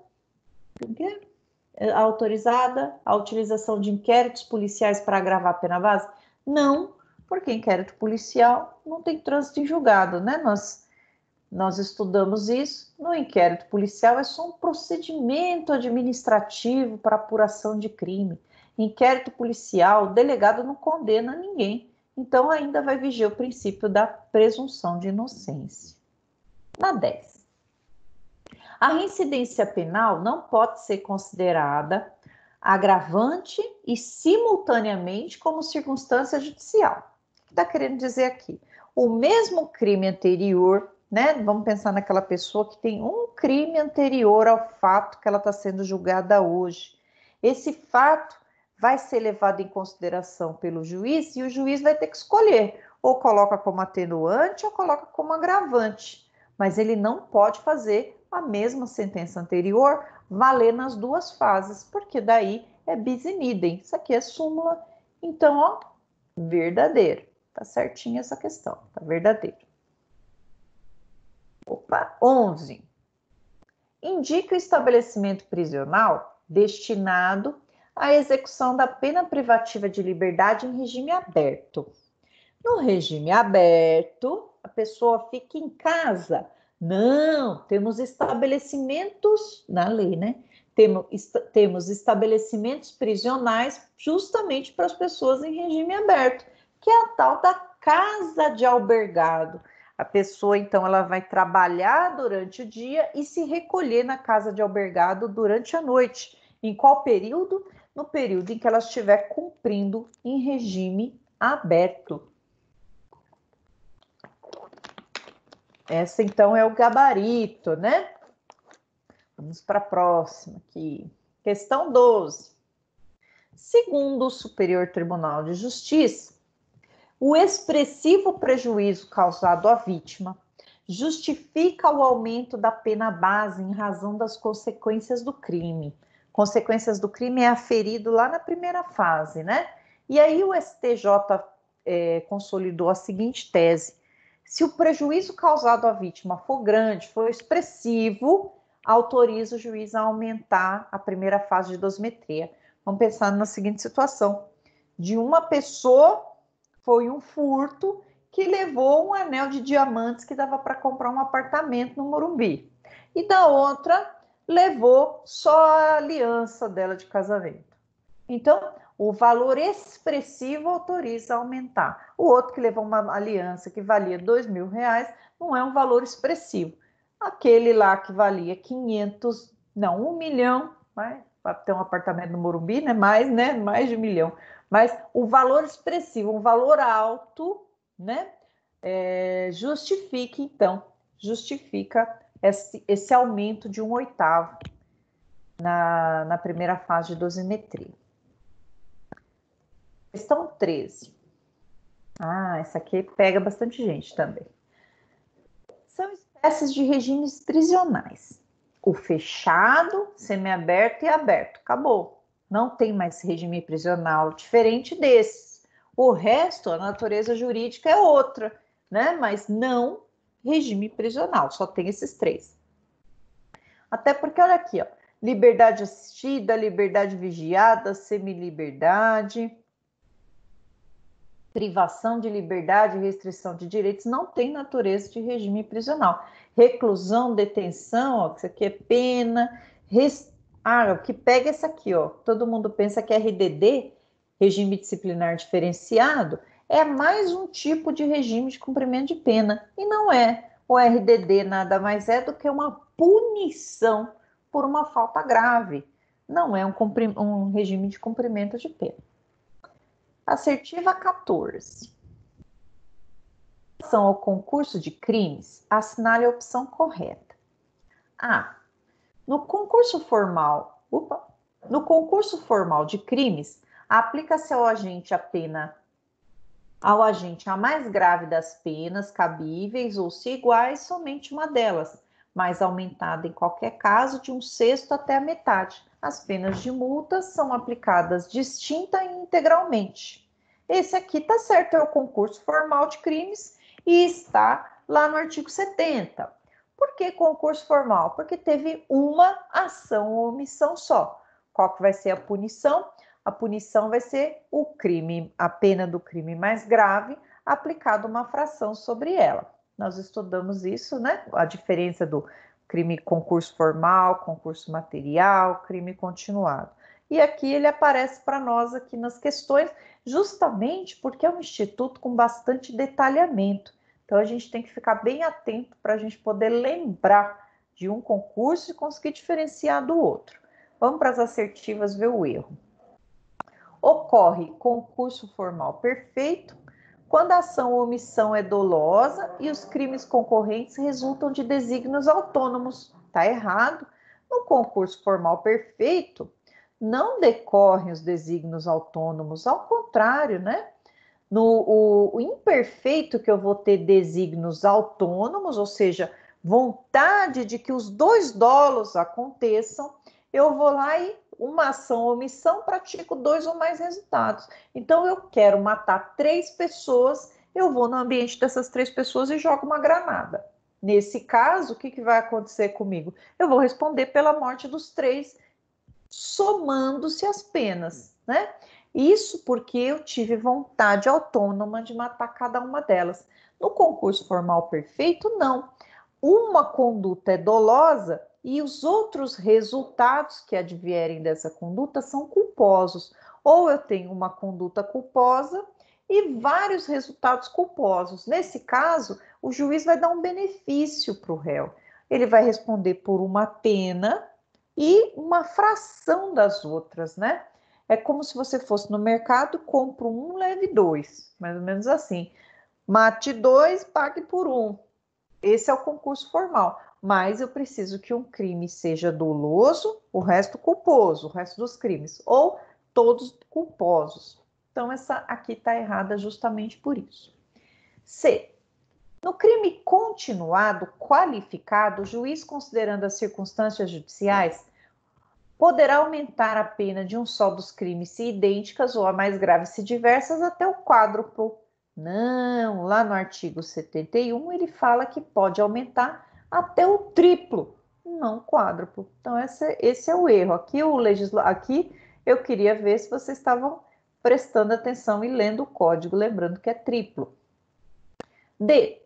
Autorizada a utilização de inquéritos policiais para agravar a pena base? Não, porque inquérito policial não tem trânsito em julgado, né? Nós estudamos isso. No inquérito policial é só um procedimento administrativo para apuração de crime. Inquérito policial, o delegado não condena ninguém. Então, ainda vai vigiar o princípio da presunção de inocência. Na 10. A reincidência penal não pode ser considerada agravante e simultaneamente como circunstância judicial. O que está querendo dizer aqui? O mesmo crime anterior, né? Vamos pensar naquela pessoa que tem um crime anterior ao fato que ela está sendo julgada hoje. Esse fato vai ser levado em consideração pelo juiz e o juiz vai ter que escolher, ou coloca como atenuante ou coloca como agravante. Mas ele não pode fazer a mesma sentença anterior valer nas duas fases, porque daí é bis in idem. Isso aqui é súmula, então, ó, verdadeiro. Tá certinha essa questão, tá verdadeiro. Opa, 11. Indique o estabelecimento prisional destinado à execução da pena privativa de liberdade em regime aberto. No regime aberto, a pessoa fica em casa. Não, temos estabelecimentos, na lei, né? Temos estabelecimentos prisionais justamente para as pessoas em regime aberto, que é a tal da casa de albergado. A pessoa, então, ela vai trabalhar durante o dia e se recolher na casa de albergado durante a noite. Em qual período? No período em que ela estiver cumprindo em regime aberto. Essa, então, é o gabarito, né? Vamos para a próxima aqui. Questão 12. Segundo o Superior Tribunal de Justiça, o expressivo prejuízo causado à vítima justifica o aumento da pena base em razão das consequências do crime. Consequências do crime é aferido lá na primeira fase, né? E aí o STJ consolidou a seguinte tese: se o prejuízo causado à vítima for grande, for expressivo, autoriza o juiz a aumentar a primeira fase de dosimetria. Vamos pensar na seguinte situação: de uma pessoa foi um furto que levou um anel de diamantes que dava para comprar um apartamento no Morumbi. E da outra, levou só a aliança dela de casamento. Então, o valor expressivo autoriza a aumentar. O outro que levou uma aliança que valia R$2.000 não é um valor expressivo. Aquele lá que valia 500, não, 1 milhão, para ter um apartamento no Morumbi, né? Mais de 1 milhão. Mas o valor expressivo, um valor alto, né? Justifica esse aumento de 1/8 na primeira fase de dosimetria. Questão 13. Essa aqui pega bastante gente também. São espécies de regimes prisionais. O fechado, semiaberto e aberto. Acabou. Não tem mais regime prisional diferente desses. O resto, a natureza jurídica é outra, né? Mas não regime prisional. Só tem esses 3. Até porque, olha aqui, ó. Liberdade assistida, liberdade vigiada, semiliberdade, privação de liberdade e restrição de direitos não tem natureza de regime prisional. Reclusão, detenção, ó, isso aqui é pena. O que pega é esse aqui, ó. Todo mundo pensa que RDD, regime disciplinar diferenciado, é mais um tipo de regime de cumprimento de pena. E não é. O RDD nada mais do que uma punição por uma falta grave. Não é um regime de cumprimento de pena. Assertiva 14. Em relação ao concurso de crimes, assinale a opção correta. No concurso formal de crimes, aplica-se ao agente a mais grave das penas cabíveis ou, se iguais, somente uma delas, mas aumentada em qualquer caso de 1/6 até a metade. As penas de multa são aplicadas distinta e integralmente. Esse aqui está certo, é o concurso formal de crimes e está lá no artigo 70. Por que concurso formal? Porque teve uma ação ou omissão só. Qual que vai ser a punição? A punição vai ser o crime, a pena do crime mais grave, aplicado uma fração sobre ela. Nós estudamos isso, né? A diferença do crime concurso formal, concurso material, crime continuado. E aqui ele aparece para nós aqui nas questões, justamente porque é um instituto com bastante detalhamento. Então a gente tem que ficar bem atento para a gente poder lembrar de um concurso e conseguir diferenciar do outro. Vamos para as assertivas ver o erro. Ocorre concurso formal perfeito quando a ação ou omissão é dolosa e os crimes concorrentes resultam de desígnios autônomos. Está errado. No concurso formal perfeito, não decorrem os desígnios autônomos, ao contrário, né? O imperfeito, que eu vou ter desígnios autônomos, ou seja, vontade de que os 2 dolos aconteçam, eu vou lá e uma ação ou omissão, pratico 2 ou mais resultados. Então, eu quero matar 3 pessoas, eu vou no ambiente dessas 3 pessoas e jogo uma granada. Nesse caso, o que vai acontecer comigo? Eu vou responder pela morte dos 3, somando-se as penas, né? Isso porque eu tive vontade autônoma de matar cada uma delas. No concurso formal perfeito, não. Uma conduta é dolosa e os outros resultados que advierem dessa conduta são culposos. Ou eu tenho uma conduta culposa e vários resultados culposos. Nesse caso, o juiz vai dar um benefício para o réu. Ele vai responder por uma pena e uma fração das outras, né? É como se você fosse no mercado, compra 1, leve 2, mais ou menos assim. Mate 2, pague por 1. Esse é o concurso formal. Mas eu preciso que um crime seja doloso, o resto culposo, o resto dos crimes, ou todos culposos. Então, essa aqui está errada justamente por isso. C. No crime continuado qualificado, o juiz, considerando as circunstâncias judiciais, poderá aumentar a pena de um só dos crimes se idênticas ou a mais grave se diversas até o quádruplo. Não, lá no artigo 71 ele fala que pode aumentar até o triplo, não quádruplo. Então esse é o erro. Aqui eu queria ver se vocês estavam prestando atenção e lendo o código, lembrando que é triplo. D.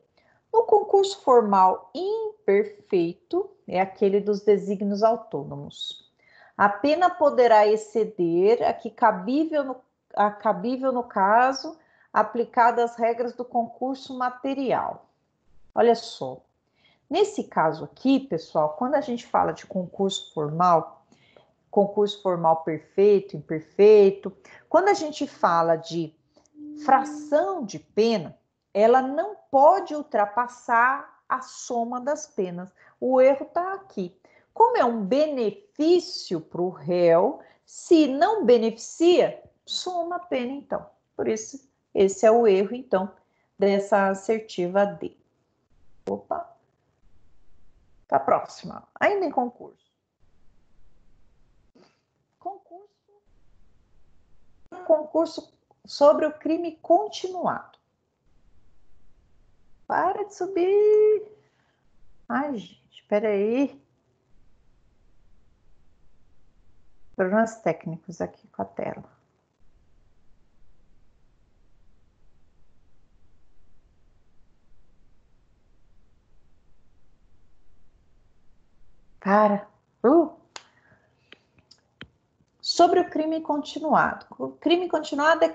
No concurso formal imperfeito, é aquele dos desígnios autônomos. A pena poderá exceder a cabível no caso, aplicadas as regras do concurso material. Olha só, nesse caso aqui, pessoal, quando a gente fala de concurso formal perfeito, imperfeito, quando a gente fala de fração de pena, ela não pode ultrapassar a soma das penas. O erro está aqui. Como é um benefício para o réu, se não beneficia, soma a pena, então. Por isso, esse é o erro, então, dessa assertiva D. Opa! Tá próxima. Ainda em concurso. Concurso sobre o crime continuado. Para de subir. Ai, gente, espera aí. Problemas técnicos aqui com a tela. Para. Sobre o crime continuado. O crime continuado é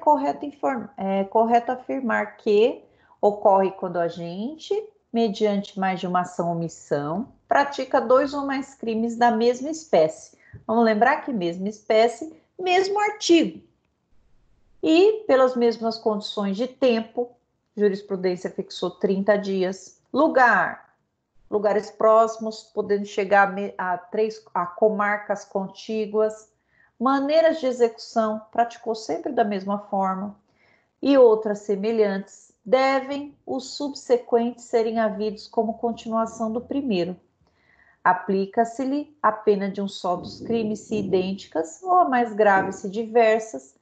correto afirmar que ocorre quando a agente, mediante mais de uma ação ou omissão, pratica 2 ou mais crimes da mesma espécie. Vamos lembrar que mesma espécie, mesmo artigo. E pelas mesmas condições de tempo, jurisprudência fixou 30 dias. Lugares próximos, podendo chegar a comarcas contíguas. Maneiras de execução, praticou sempre da mesma forma. E outras semelhantes, devem os subsequentes serem havidos como continuação do primeiro. Aplica-se-lhe a pena de um só dos crimes se idênticas ou a mais grave se diversas,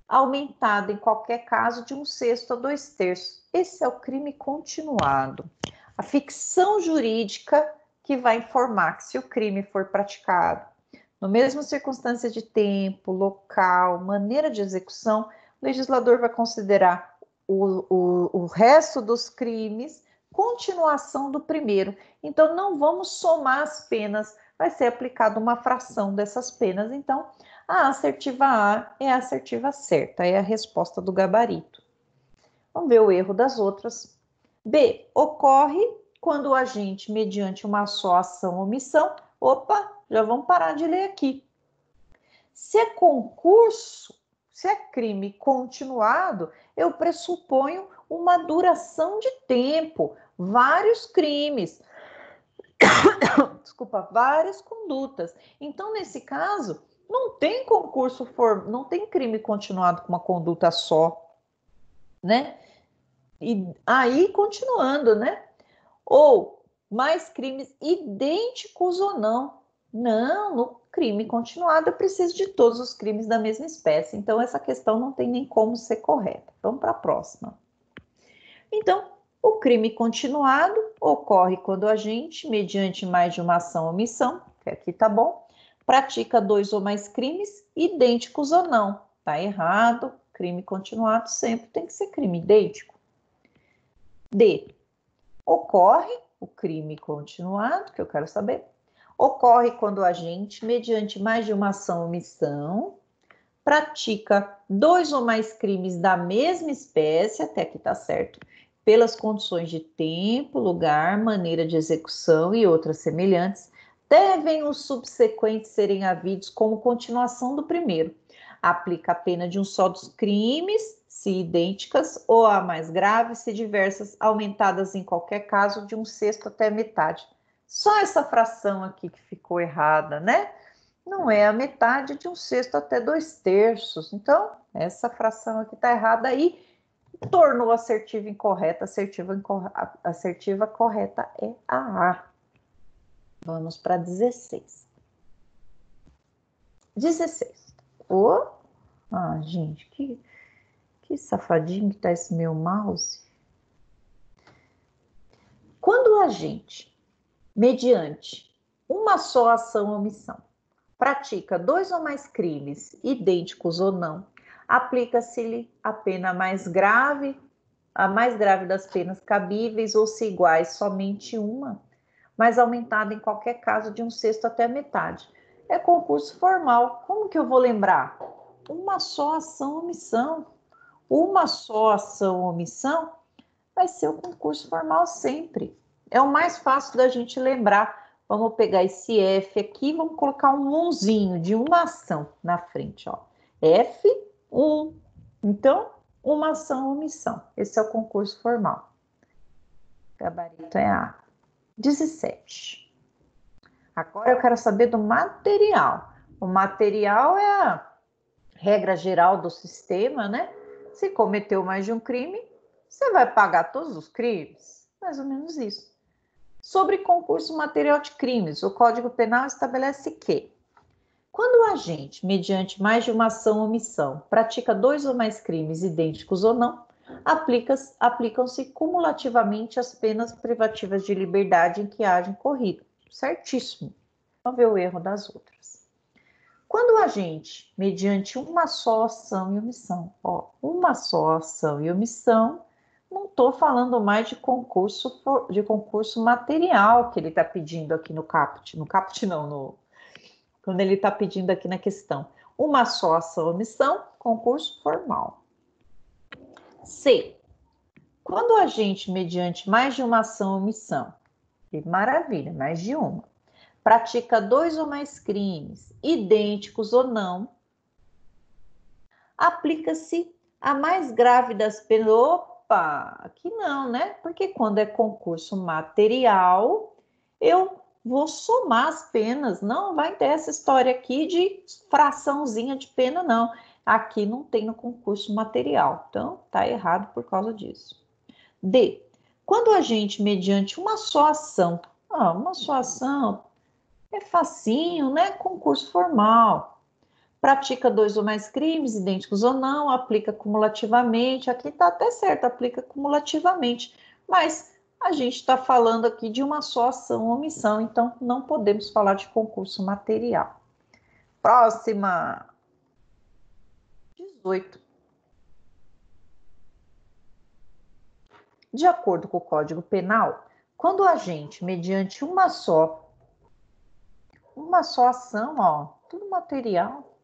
aumentada em qualquer caso de 1/6 a 2/3. Esse é o crime continuado. A ficção jurídica que vai informar que se o crime for praticado no mesmo circunstância de tempo, local, maneira de execução, o legislador vai considerar o resto dos crimes continuação do primeiro. Então, não vamos somar as penas, vai ser aplicada uma fração dessas penas. Então, a assertiva A é a assertiva certa, é a resposta do gabarito. Vamos ver o erro das outras. B. Ocorre quando o agente, mediante uma só ação ou omissão, já vamos parar de ler aqui. Se é concurso, se é crime continuado, eu pressuponho uma duração de tempo, vários crimes, desculpa, várias condutas. Então, nesse caso, não tem não tem crime continuado com uma conduta só, né? E aí, continuando, né? Ou mais crimes idênticos ou não. Não, no crime continuado eu preciso de todos os crimes da mesma espécie. Então, essa questão não tem nem como ser correta. Vamos para a próxima. Então, o crime continuado ocorre quando o agente, mediante mais de uma ação ou omissão, que aqui tá bom, pratica 2 ou mais crimes, idênticos ou não. Tá errado, crime continuado sempre tem que ser crime idêntico. D. Ocorre o crime continuado, que eu quero saber, ocorre quando o agente, mediante mais de uma ação ou omissão, pratica 2 ou mais crimes da mesma espécie, até aqui tá certo, pelas condições de tempo, lugar, maneira de execução e outras semelhantes, devem os subsequentes serem havidos como continuação do primeiro. Aplica a pena de um só dos crimes, se idênticas, ou a mais grave, se diversas, aumentadas em qualquer caso de um sexto até metade. Só essa fração aqui que ficou errada, né? Não é a metade de um sexto até 2/3. Então, essa fração aqui está errada aí, tornou assertiva incorreta. Assertiva correta é a A. Vamos para 16. 16. Gente, que safadinho que tá esse meu mouse. Quando o agente, mediante uma só ação ou omissão, pratica 2 ou mais crimes, idênticos ou não, aplica-se-lhe a pena mais grave, a mais grave das penas cabíveis, ou se iguais, somente uma, mas aumentada em qualquer caso de um sexto até a metade. É concurso formal. Como que eu vou lembrar? Uma só ação ou omissão. Uma só ação ou omissão vai ser o concurso formal sempre. É o mais fácil da gente lembrar. Vamos pegar esse F aqui, vamos colocar um umzinho de uma ação na frente, ó. F1. Então, uma ação ou omissão. Esse é o concurso formal. Gabarito é A. 17. Agora eu quero saber do material. O material é a regra geral do sistema, né? Se cometeu mais de um crime, você vai pagar todos os crimes. Mais ou menos isso. Sobre concurso material de crimes, o Código Penal estabelece que, quando o agente, mediante mais de uma ação ou omissão, pratica 2 ou mais crimes idênticos ou não, aplicam-se cumulativamente as penas privativas de liberdade em que haja incorrido. Certíssimo. Vamos ver o erro das outras. Quando o agente, mediante uma só ação e omissão, uma só ação e omissão, não estou falando mais de concurso material que ele está pedindo aqui no caput. No caput não, quando ele está pedindo aqui na questão. Uma só ação ou omissão, concurso formal. C. Quando o agente, mediante mais de uma ação ou omissão, que maravilha, mais de uma, pratica 2 ou mais crimes, idênticos ou não, aplica-se a mais grave das penas. Opa, aqui não, né? Porque quando é concurso material, eu vou somar as penas. Não vai ter essa história aqui de fraçãozinha de pena, não. Aqui não tem no concurso material. Então, tá errado por causa disso. D. Quando a gente, mediante uma só ação, uma só ação, é facinho, né? Concurso formal. Pratica 2 ou mais crimes, idênticos ou não, aplica cumulativamente. Aqui está até certo, aplica cumulativamente. Mas a gente está falando aqui de uma só ação ou omissão, então não podemos falar de concurso material. Próxima. 18. De acordo com o Código Penal, quando o agente, mediante uma só ação, tudo material,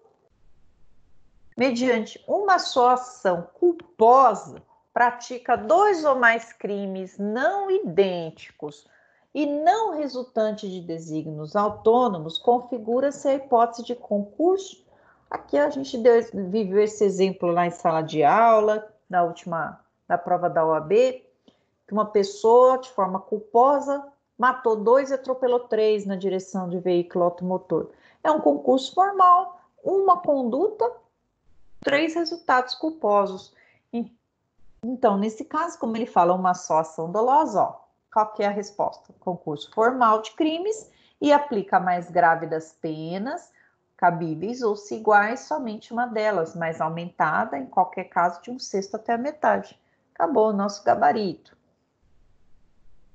mediante uma só ação culposa, pratica 2 ou mais crimes não idênticos e não resultantes de desígnios autônomos, configura-se a hipótese de concurso. Aqui a gente viveu esse exemplo lá em sala de aula, da prova da OAB, que uma pessoa, de forma culposa, matou 2 e atropelou 3 na direção de veículo automotor. É um concurso formal, uma conduta, 3 resultados culposos. Então, nesse caso, como ele fala uma só ação dolosa, qual que é a resposta? Concurso formal de crimes e aplica a mais grave das penas cabíveis ou se iguais, somente uma delas, mas aumentada, em qualquer caso, de um sexto até a metade. Acabou o nosso gabarito.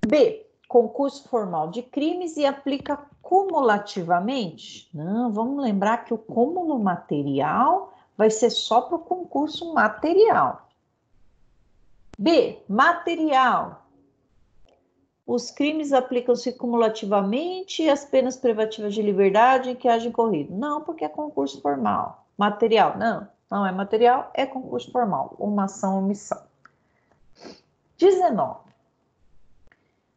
B, concurso formal de crimes e aplica cumulativamente? Não, vamos lembrar que o cúmulo material vai ser só para o concurso material. B, material. Os crimes aplicam-se cumulativamente e as penas privativas de liberdade em que haja incorrido? Não, porque é concurso formal. Material? Não, não é material, é concurso formal. Uma ação, omissão. 19.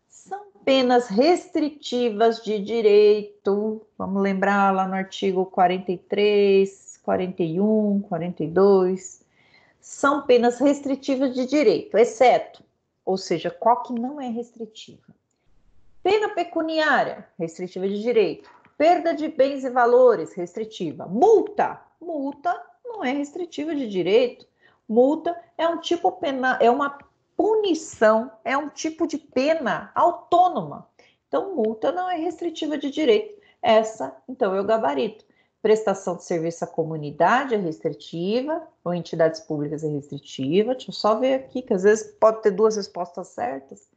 São penas restritivas de direito. Vamos lembrar lá no artigo 43, 41, 42. São penas restritivas de direito, exceto, ou seja, qual que não é restritiva? Pena pecuniária, restritiva de direito. Perda de bens e valores, restritiva. Multa, multa não é restritiva de direito. Multa é um tipo penal, é uma punição, é um tipo de pena autônoma. Então, multa não é restritiva de direito. Essa, então, é o gabarito. Prestação de serviço à comunidade é restritiva, ou entidades públicas é restritiva. Deixa eu só ver aqui, que às vezes pode ter duas respostas certas.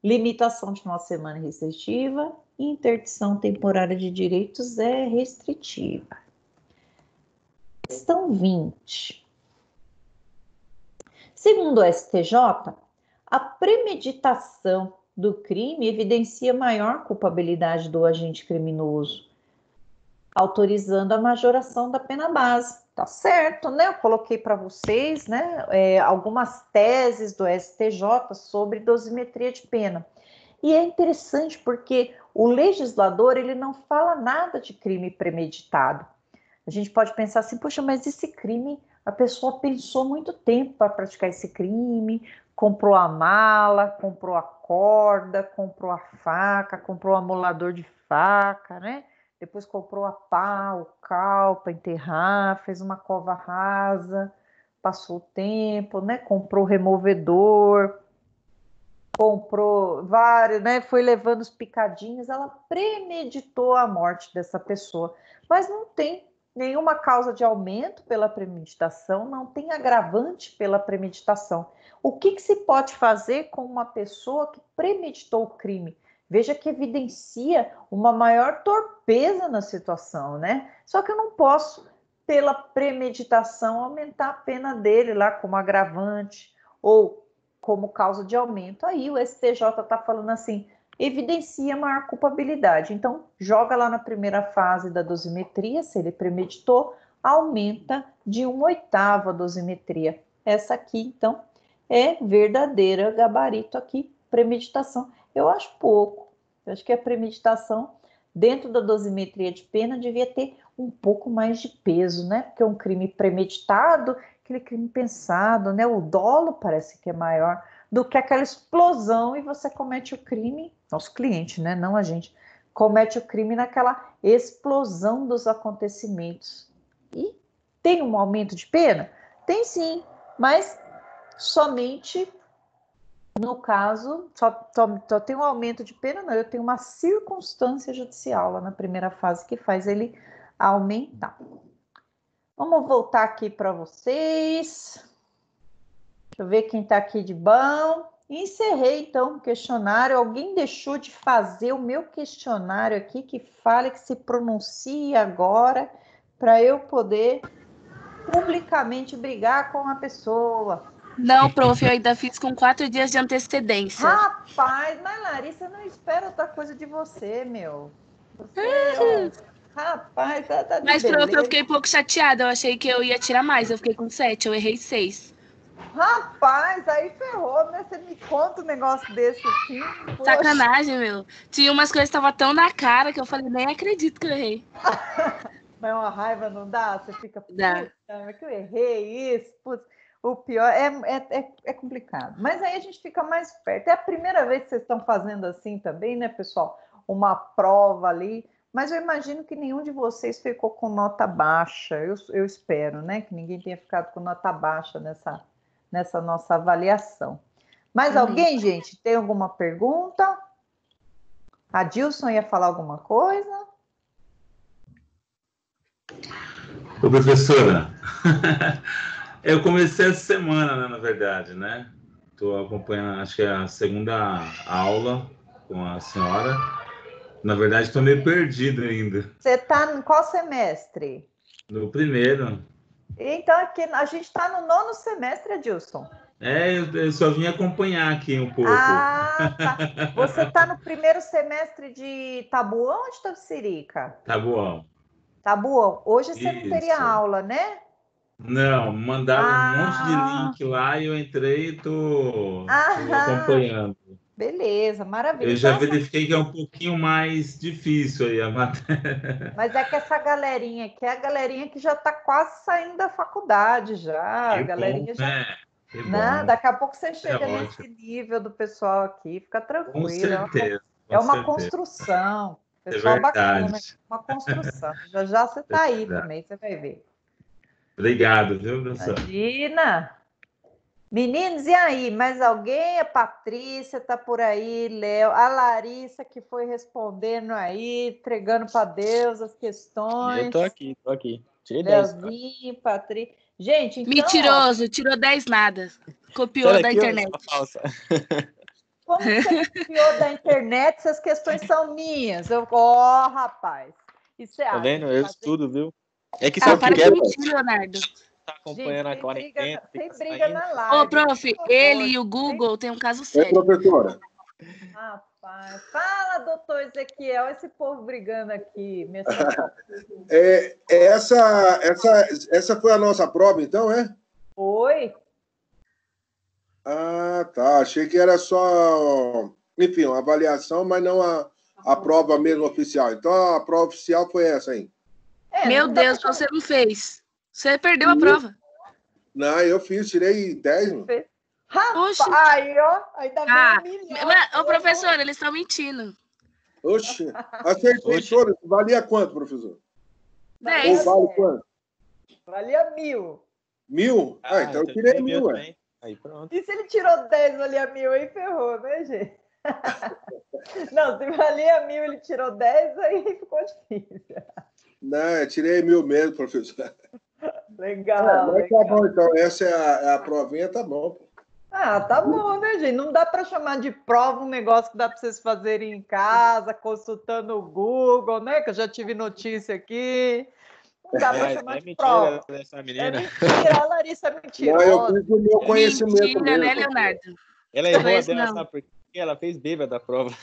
Limitação de final de semana é restritiva. Interdição temporária de direitos é restritiva. Questão 20. Segundo o STJ, a premeditação do crime evidencia maior culpabilidade do agente criminoso, autorizando a majoração da pena base. Tá certo, né? Eu coloquei para vocês, né, algumas teses do STJ sobre dosimetria de pena. E é interessante porque o legislador, ele não fala nada de crime premeditado. A gente pode pensar assim, poxa, mas esse crime, a pessoa pensou muito tempo para praticar esse crime, comprou a mala, comprou a corda, comprou a faca, comprou o amolador de faca, né? Depois comprou a pá, o cal para enterrar, fez uma cova rasa, passou o tempo, né? Comprou o removedor, comprou vários, né? Foi levando os picadinhos, ela premeditou a morte dessa pessoa, mas não tem nenhuma causa de aumento pela premeditação, não tem agravante pela premeditação. O que se pode fazer com uma pessoa que premeditou o crime? Veja que evidencia uma maior torpeza na situação, né? Só que eu não posso, pela premeditação, aumentar a pena dele lá como agravante ou como causa de aumento. Aí o STJ está falando assim, evidencia maior culpabilidade. Então, joga lá na primeira fase da dosimetria, se ele premeditou, aumenta de 1/8 a dosimetria. Essa aqui, então, é verdadeira, gabarito aqui, premeditação. Eu acho pouco. Eu acho que a premeditação, dentro da dosimetria de pena, devia ter um pouco mais de peso, né? Porque é um crime premeditado, aquele crime pensado, né? O dolo parece que é maior do que aquela explosão e você comete o crime, nosso cliente, né? Não a gente, comete o crime naquela explosão dos acontecimentos. E tem um aumento de pena? Tem sim, mas somente no caso, só tem um aumento de pena, não, eu tenho uma circunstância judicial lá na primeira fase que faz ele aumentar. Vamos voltar aqui para vocês. Deixa eu ver quem está aqui de bom. Encerrei, então, o questionário. Alguém deixou de fazer o meu questionário aqui, que fale, que se pronuncie agora, para eu poder publicamente brigar com a pessoa. Não, prof, eu ainda fiz com 4 dias de antecedência. Rapaz, mas Larissa, eu não espero outra coisa de você, meu. Você, rapaz, tá de Mas, prof, beleza. eu fiquei um pouco chateada. Eu achei que eu ia tirar mais. Eu fiquei com 7, eu errei 6. Rapaz, aí ferrou, né? Você me conta um negócio desse assim. Poxa. Sacanagem, meu. Tinha umas coisas que estavam tão na cara que eu falei, nem acredito que eu errei. Mas uma raiva não dá? Você fica, Dá. Mas que eu errei isso, putz. O pior é complicado. Mas aí a gente fica mais perto. É a primeira vez que vocês estão fazendo assim também, né, pessoal? Uma prova ali. Mas eu imagino que nenhum de vocês ficou com nota baixa. Eu espero, né? Que ninguém tenha ficado com nota baixa nessa nossa avaliação. Mais alguém, gente? Tem alguma pergunta? A Dilson ia falar alguma coisa? Ô, professora, eu comecei essa semana, né, na verdade, né? Estou acompanhando, acho que é a segunda aula com a senhora. Na verdade, estou meio perdido ainda. Você está em qual semestre? No primeiro. Então, aqui, a gente está no 9º semestre, Adilson. Eu só vim acompanhar aqui um pouco. Ah, tá. Você está no primeiro semestre de Tabuão ou de Tapicirica? Tabuão. Tabuão. Hoje você não teria Isso. aula, né? Não, mandaram um monte de link lá e eu entrei e tô acompanhando. Beleza, maravilha. Eu já Então, verifiquei que é um pouquinho mais difícil aí a matéria. mas é que essa galerinha aqui é a galerinha que já está quase saindo da faculdade já. A Que galerinha bom, já. né? Que Né? bom. Daqui a pouco você É chega nesse ótimo. nível do pessoal aqui, fica Com tranquilo. certeza. É Com uma certeza. construção. É Pessoal bacana, verdade. uma construção. Já já você É está aí verdade. também, você vai ver. Obrigado, viu, professor? Imagina! Meninos, e aí? Mais alguém? A Patrícia tá por aí, Léo, a Larissa que foi respondendo aí, entregando para Deus as questões. Eu tô aqui. Tirei 10. Leozinho, Patrícia. Gente, então, Mentiroso, tirou 10 nada. Copiou Sai da daqui, internet. ó, falsa. como que você copiou da internet? Essas questões são minhas. Rapaz. E você Tá acha? vendo? Eu estudo, viu? É que Ah, sabe o para que de é? mentir, Leonardo. Tá Gente, acompanhando a quarentena, sem fica briga saindo. na Ô, live. prof, Por ele favor. e o Google têm um caso Oi, sério. professora. Rapaz, fala, doutor Ezequiel, esse povo brigando aqui. Essa foi a nossa prova, então, é? Oi? Ah, tá. Achei que era só, enfim, uma avaliação, mas não a prova mesmo oficial. Então, a prova oficial foi essa aí. Meu Deus, você não fez. Você perdeu a prova. Não, eu fiz, tirei 10. Rapaz, Oxi. aí, ó, ainda bem Ô, professor, eles estão mentindo. Oxe, acertei todas. Valia quanto, professor? 10. Ou vale quanto? Valia 1.000. 1.000? Ah, então eu tirei 1.000, ué. Aí, pronto. E se ele tirou 10, valia 1.000, aí ferrou, né, gente? Não, se valia 1.000, ele tirou 10, aí ficou difícil. Não, eu tirei 1.000 mesmo, professor. Legal, mas legal. tá bom, então. Essa é a provinha, tá bom. Ah, tá bom, né, gente? Não dá para chamar de prova um negócio que dá para vocês fazerem em casa, consultando o Google, né? Que eu já tive notícia aqui. Não dá para chamar de prova. Dessa É menina. mentira, a Larissa é Não, eu mentirosa. fiz o meu conhecimento Mentira, mesmo. né, Leonardo? Ela errou a Mas dela, não. sabe por quê? Ela fez bêbada a prova.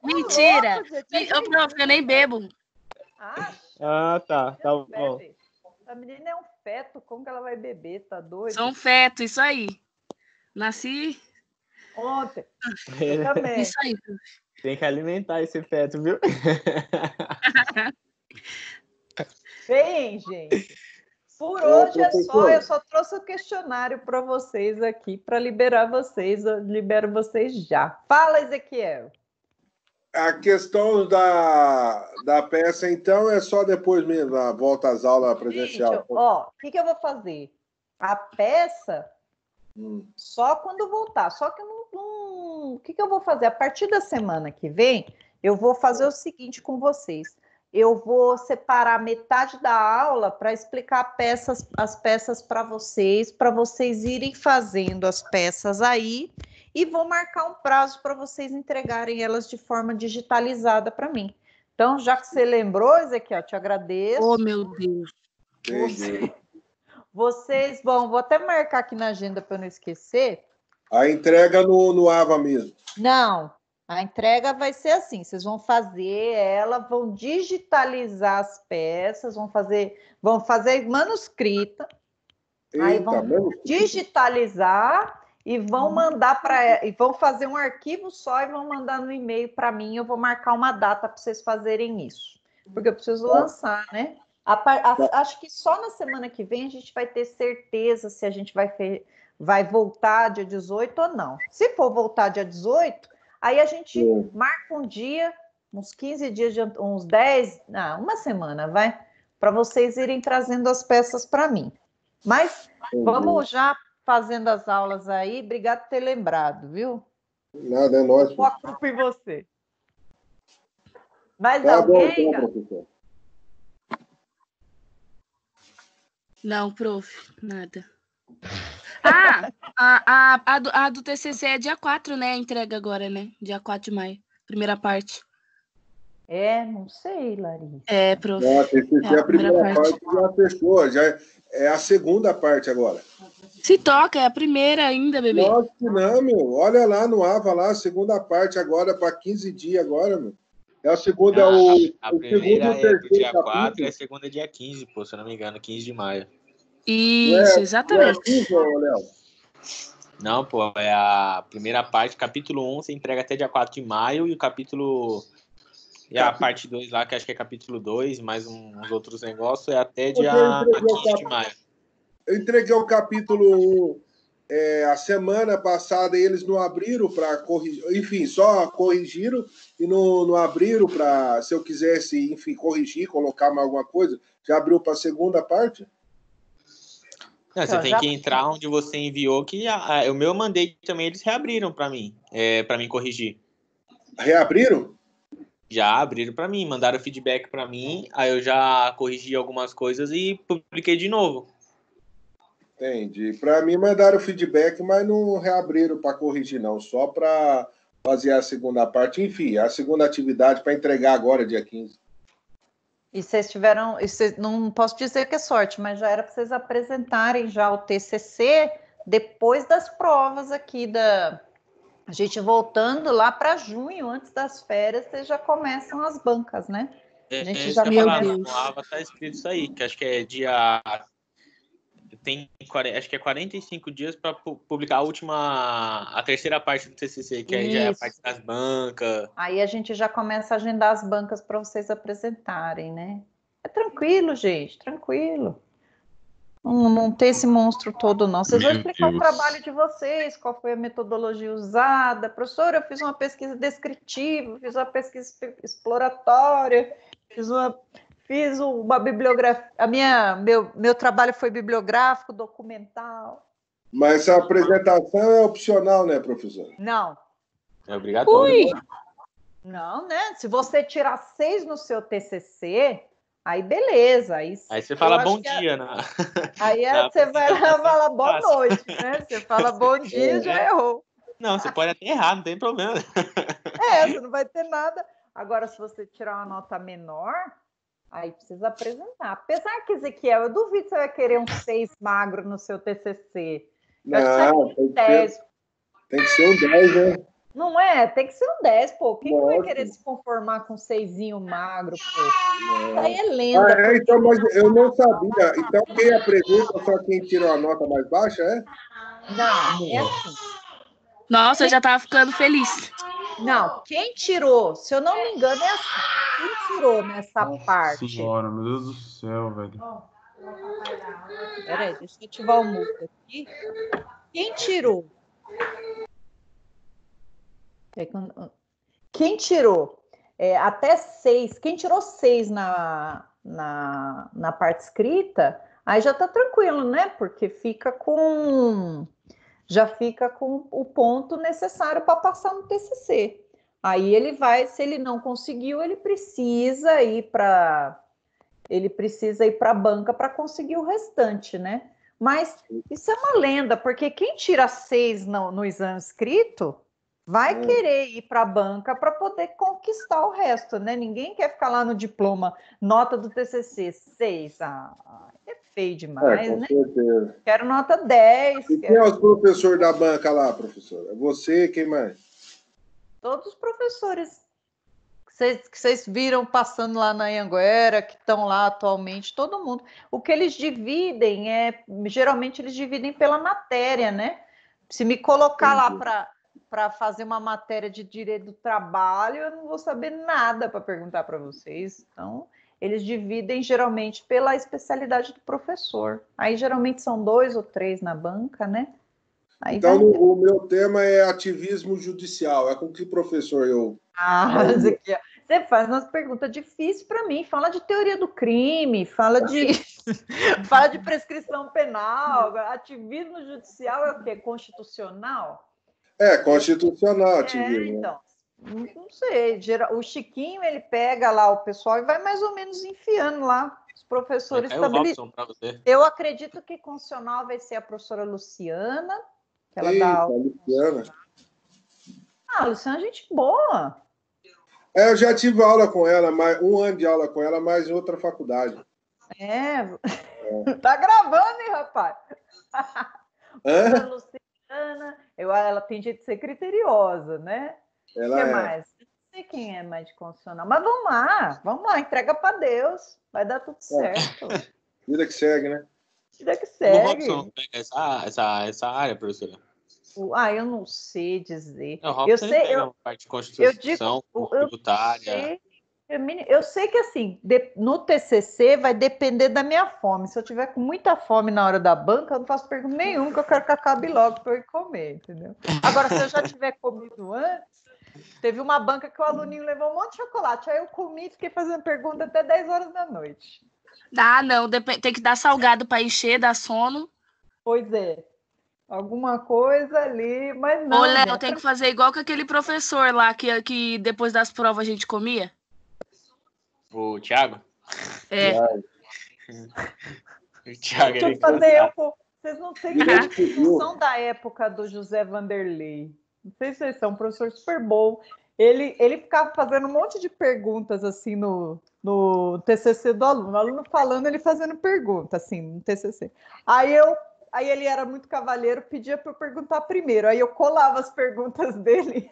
Mentira. Louco, gente, Ô, prof, eu nem bebo. Ah, tá. Tá bom. A menina é um feto, como que ela vai beber? Tá doido? Sou um feto, isso aí. Nasci Ontem. Eu também. isso aí. Tem que alimentar esse feto, viu? Bem, gente. Por Ô, hoje é só. professor. Eu só trouxe o questionário para vocês aqui, para liberar vocês. Eu libero vocês já. Fala, Ezequiel. A questão da peça, então, é só depois mesmo, a volta às aulas presencial. Gente, ó, o que eu vou fazer? A peça, só quando voltar. Só que o que eu vou fazer? A partir da semana que vem, eu vou fazer o seguinte com vocês. Eu vou separar metade da aula para explicar as peças para vocês irem fazendo as peças aí, e vou marcar um prazo para vocês entregarem elas de forma digitalizada para mim. Então, já que você lembrou, Ezequiel, te agradeço. Oh, meu Deus. Entendi. Vocês vou até marcar aqui na agenda para eu não esquecer. A entrega no AVA mesmo. Não, a entrega vai ser assim: vocês vão fazer ela, vão digitalizar as peças, vão fazer manuscrita, aí vão digitalizar e vão mandar e vão fazer um arquivo só e vão mandar no e-mail para mim. Eu vou marcar uma data para vocês fazerem isso, porque eu preciso lançar, né? Acho que só na semana que vem a gente vai ter certeza se a gente vai voltar dia 18 ou não. Se for voltar dia 18, aí a gente marca um dia, uns 15 dias, uns 10, uma semana, vai, para vocês irem trazendo as peças para mim. Mas vamos já fazendo as aulas aí. Obrigado por ter lembrado, viu? Nada, é nóis. Foco em você. Mais alguém? Bom, professor. Não, prof, nada. A do TCC é dia 4, né? A entrega agora, né? Dia 4 de maio. Primeira parte. Não sei, Larissa. Prof. A primeira parte já fechou, já é a segunda parte agora. Se toca, é a primeira ainda, bebê. Nossa, não, meu. Olha lá no AVA, lá, a segunda parte agora, para 15 dias agora, meu. É a segunda, a primeira é do dia 4 e a segunda é dia 15, pô, se eu não me engano, 15 de maio. Isso, exatamente. Não é assim, Léo? Não, pô, é a primeira parte, capítulo 1, você entrega até dia 4 de maio, e o capítulo... E a parte 2 lá, que acho que é capítulo 2, mais uns outros negócios, é até dia 15 de maio. Eu entreguei o capítulo 1 a semana passada e eles não abriram para corrigir, enfim, só corrigiram e não abriram para, se eu quisesse, enfim, corrigir, colocar mais alguma coisa, já abriu para a segunda parte? Não, você tem que entrar onde você enviou, que o meu eu mandei também, eles reabriram para mim corrigir. Reabriram? Já abriram para mim, mandaram feedback para mim, aí eu já corrigi algumas coisas e publiquei de novo. Entendi. Para mim mandaram feedback, mas não reabriram para corrigir, não, só para fazer a segunda parte. Enfim, a segunda atividade para entregar agora, dia 15. E vocês tiveram, não posso dizer que é sorte, mas já era para vocês apresentarem já o TCC depois das provas aqui a gente voltando lá para junho, antes das férias, vocês já começam as bancas, né? A gente já começa. No AVA tá escrito isso aí, que acho que é dia... acho que é 45 dias para publicar a terceira parte do TCC, que aí já é a parte das bancas. Aí a gente já começa a agendar as bancas para vocês apresentarem, né? É tranquilo, gente, tranquilo. Não tem esse monstro todo, não. Vocês vão explicar o trabalho de vocês, qual foi a metodologia usada. Professora, eu fiz uma pesquisa descritiva, fiz uma pesquisa exploratória, fiz uma bibliografia. Meu trabalho foi bibliográfico, documental. Mas a apresentação é opcional, né, professor? Não. É obrigatório. Não, né? Se você tirar 6 no seu TCC... Aí, beleza. Aí você fala bom dia, né? Aí você vai lá e fala boa noite, né? Você fala bom dia e já errou. Não, você pode até errar, não tem problema. Você não vai ter nada. Agora, se você tirar uma nota menor, aí precisa apresentar. Apesar que, Ezequiel, eu duvido que você vai querer um 6 magro no seu TCC. Não, tem que ser um 10, né? Não é? Tem que ser um 10, pô. Quem que vai querer se conformar com um 6zinho magro, pô? Isso aí é lenda. Então, mas eu não sabia. Então, quem apresenta é só quem tirou a nota mais baixa, é? Não, é assim. Nossa, eu já tava ficando feliz. Não, quem tirou, se eu não me engano, é assim. Quem tirou nessa parte? Senhora, meu Deus do céu, velho. Peraí, deixa eu ativar o mute aqui. Quem tirou? Quem tirou até 6, quem tirou 6 na parte escrita, aí já tá tranquilo, né? Porque já fica com o ponto necessário para passar no TCC. Aí ele vai, se ele não conseguiu, ele precisa ir para a banca para conseguir o restante, né? Mas isso é uma lenda, porque quem tira 6 no exame escrito vai querer ir para a banca para poder conquistar o resto, né? Ninguém quer ficar lá no diploma, nota do TCC 6. É feio demais, com né? certeza. Quero nota 10. E quem é os professores da banca lá, professora? Você, quem mais? Todos os professores que vocês viram passando lá na Anhanguera, que estão lá atualmente, todo mundo. O que eles dividem geralmente eles dividem pela matéria, né? Se me colocar lá para fazer uma matéria de direito do trabalho, eu não vou saber nada para perguntar para vocês. Então, eles dividem geralmente pela especialidade do professor. Aí, geralmente, são 2 ou 3 na banca, né? Aí então, o meu tema é ativismo judicial. É com que professor eu... Você faz umas perguntas difíceis para mim. Fala de teoria do crime, fala de prescrição penal. Ativismo judicial é o quê? Constitucional? Constitucional ativismo. Então, não sei. O Chiquinho, ele pega lá o pessoal e vai mais ou menos enfiando lá. Os professores Vai cair o Robson pra você. Eu acredito que constitucional vai ser a professora Luciana, que ela Eita, dá aula. Luciana. Ah, Luciana, gente boa. Eu já tive aula com ela, um ano de aula com ela, mas em outra faculdade. Tá gravando, hein, rapaz? Hã? Luciana, ela tem jeito de ser criteriosa, né? Ela O que é. mais? Eu não sei quem é mais de constitucional, mas vamos lá, entrega para Deus, vai dar tudo certo. Vida que segue, né? Vida que O segue. Robson pega essa área, professora? Eu não sei dizer. O Robson ele pega uma parte de Constituição, tributária. Eu sei que, assim, no TCC vai depender da minha fome. Se eu tiver com muita fome na hora da banca, eu não faço pergunta nenhuma, que eu quero que acabe logo para eu ir comer, entendeu? Agora, se eu já tiver comido antes, teve uma banca que o aluninho levou um monte de chocolate. Aí eu comi e fiquei fazendo pergunta até 10 horas da noite. Não, tem que dar salgado para encher, dar sono. Pois é. Alguma coisa ali, mas não. Ô, Léo, tem que fazer igual com aquele professor lá que depois das provas a gente comia. O Thiago? É. O Thiago Deixa eu fazer vocês não sei que não são da época do José Vanderlei. Não sei se vocês são, um professor super bom. Ele ficava fazendo um monte de perguntas assim no TCC do aluno. O aluno falando, ele fazendo pergunta assim no TCC. Aí ele era muito cavalheiro, pedia para eu perguntar primeiro. Aí eu colava as perguntas dele.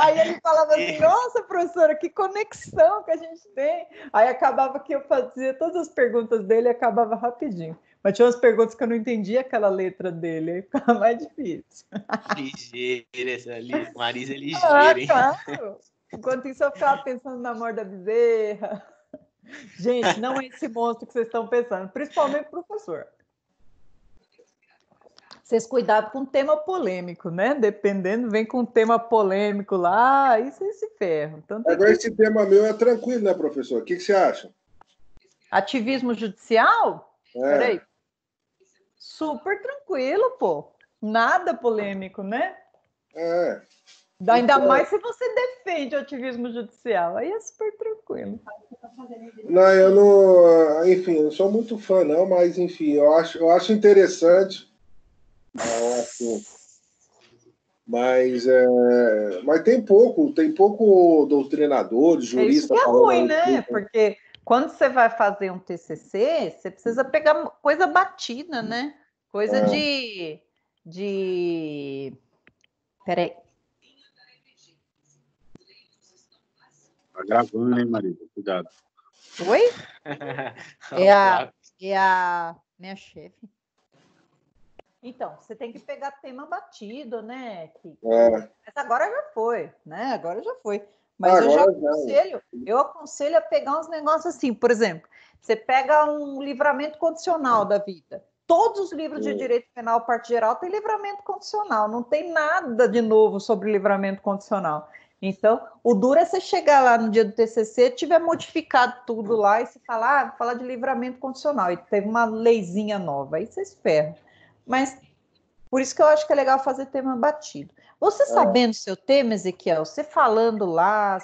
Aí ele falava assim, nossa, professora, que conexão que a gente tem. Aí acabava que eu fazia todas as perguntas dele e acabava rapidinho. Mas tinha umas perguntas que eu não entendia aquela letra dele, aí ficava mais difícil. Ligeira essa Marisa é ligeira, hein? Claro. Enquanto isso eu ficava pensando na morte da bezerra. Gente, não é esse monstro que vocês estão pensando, principalmente o professor. Vocês cuidado com tema polêmico, né? Dependendo, vem com um tema polêmico lá, aí vocês se ferram. Então, Agora, esse tema meu é tranquilo, né, professor? O que você acha? Ativismo judicial? É. Peraí. Super tranquilo, pô. Nada polêmico, né? É. Ainda mais se você defende o ativismo judicial. Aí é super tranquilo. Não, eu não... Enfim, eu não sou muito fã, não, mas, enfim, eu acho interessante. Mas tem pouco doutrinador, jurista. Isso que é ruim, né? Porque quando você vai fazer um TCC, você precisa pegar coisa batida, né? Coisa de... Peraí. Tá gravando, hein, Marisa? Cuidado. Oi? É a minha chefe. Então, você tem que pegar tema batido, né? Mas agora já foi, né? Agora já foi. Mas eu aconselho a pegar uns negócios assim, por exemplo, você pega um livramento condicional da vida. Todos os livros de direito penal, parte geral, tem livramento condicional. Não tem nada de novo sobre livramento condicional. Então, o duro é você chegar lá no dia do TCC, tiver modificado tudo lá e você falar, vou falar de livramento condicional. E teve uma leizinha nova. Aí vocês ferram. Mas, por isso que eu acho que é legal fazer tema batido. Você sabendo o seu tema, Ezequiel, você falando lá,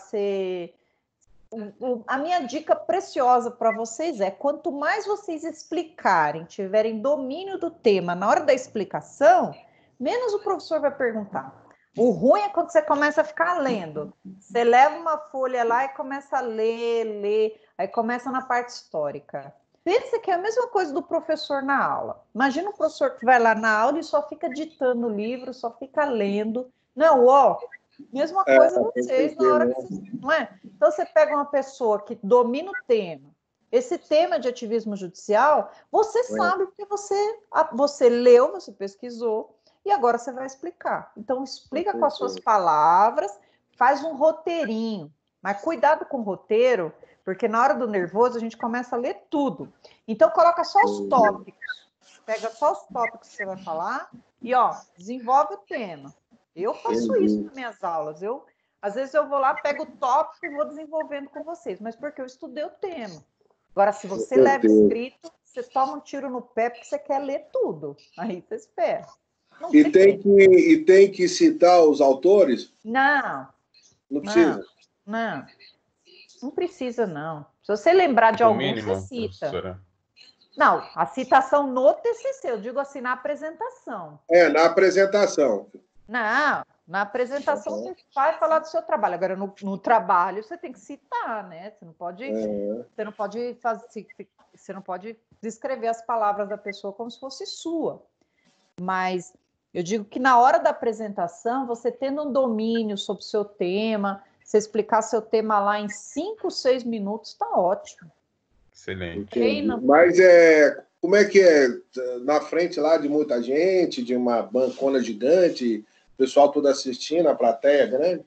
a minha dica preciosa para vocês é, quanto mais vocês explicarem, tiverem domínio do tema na hora da explicação, menos o professor vai perguntar. O ruim é quando você começa a ficar lendo. Você leva uma folha lá e começa a ler, aí começa na parte histórica. Pensa que é a mesma coisa do professor na aula. Imagina um professor que vai lá na aula e só fica ditando o livro, só fica lendo. Não, mesma coisa vocês na hora que vocês... Não é? Então você pega uma pessoa que domina o tema. Esse tema de ativismo judicial, você sabe porque você leu, você pesquisou, e agora você vai explicar. Então explica com as suas palavras, faz um roteirinho. Mas cuidado com o roteiro, porque na hora do nervoso a gente começa a ler tudo. Então coloca só os tópicos. Pega só os tópicos que você vai falar e, desenvolve o tema. Eu faço isso nas minhas aulas. Às vezes eu vou lá, pego o tópico e vou desenvolvendo com vocês, mas porque eu estudei o tema. Agora, se você leva escrito, você toma um tiro no pé porque você quer ler tudo. Aí você espera. E tem que citar os autores? Não. Não precisa? Não precisa, não. Se você lembrar de O algum, mínimo, você cita. professora. Não, a citação no TCC, eu digo assim, na apresentação. Na apresentação. Não, na apresentação você vai falar do seu trabalho. Agora, no trabalho, você tem que citar, né? Você não pode descrever as palavras da pessoa como se fosse sua. Mas eu digo que na hora da apresentação, você tendo um domínio sobre o seu tema, você explicar seu tema lá em 5, 6 minutos, está ótimo. Excelente. Treina. Mas como é que é? Na frente lá de muita gente, de uma bancona gigante, o pessoal todo assistindo, a plateia grande?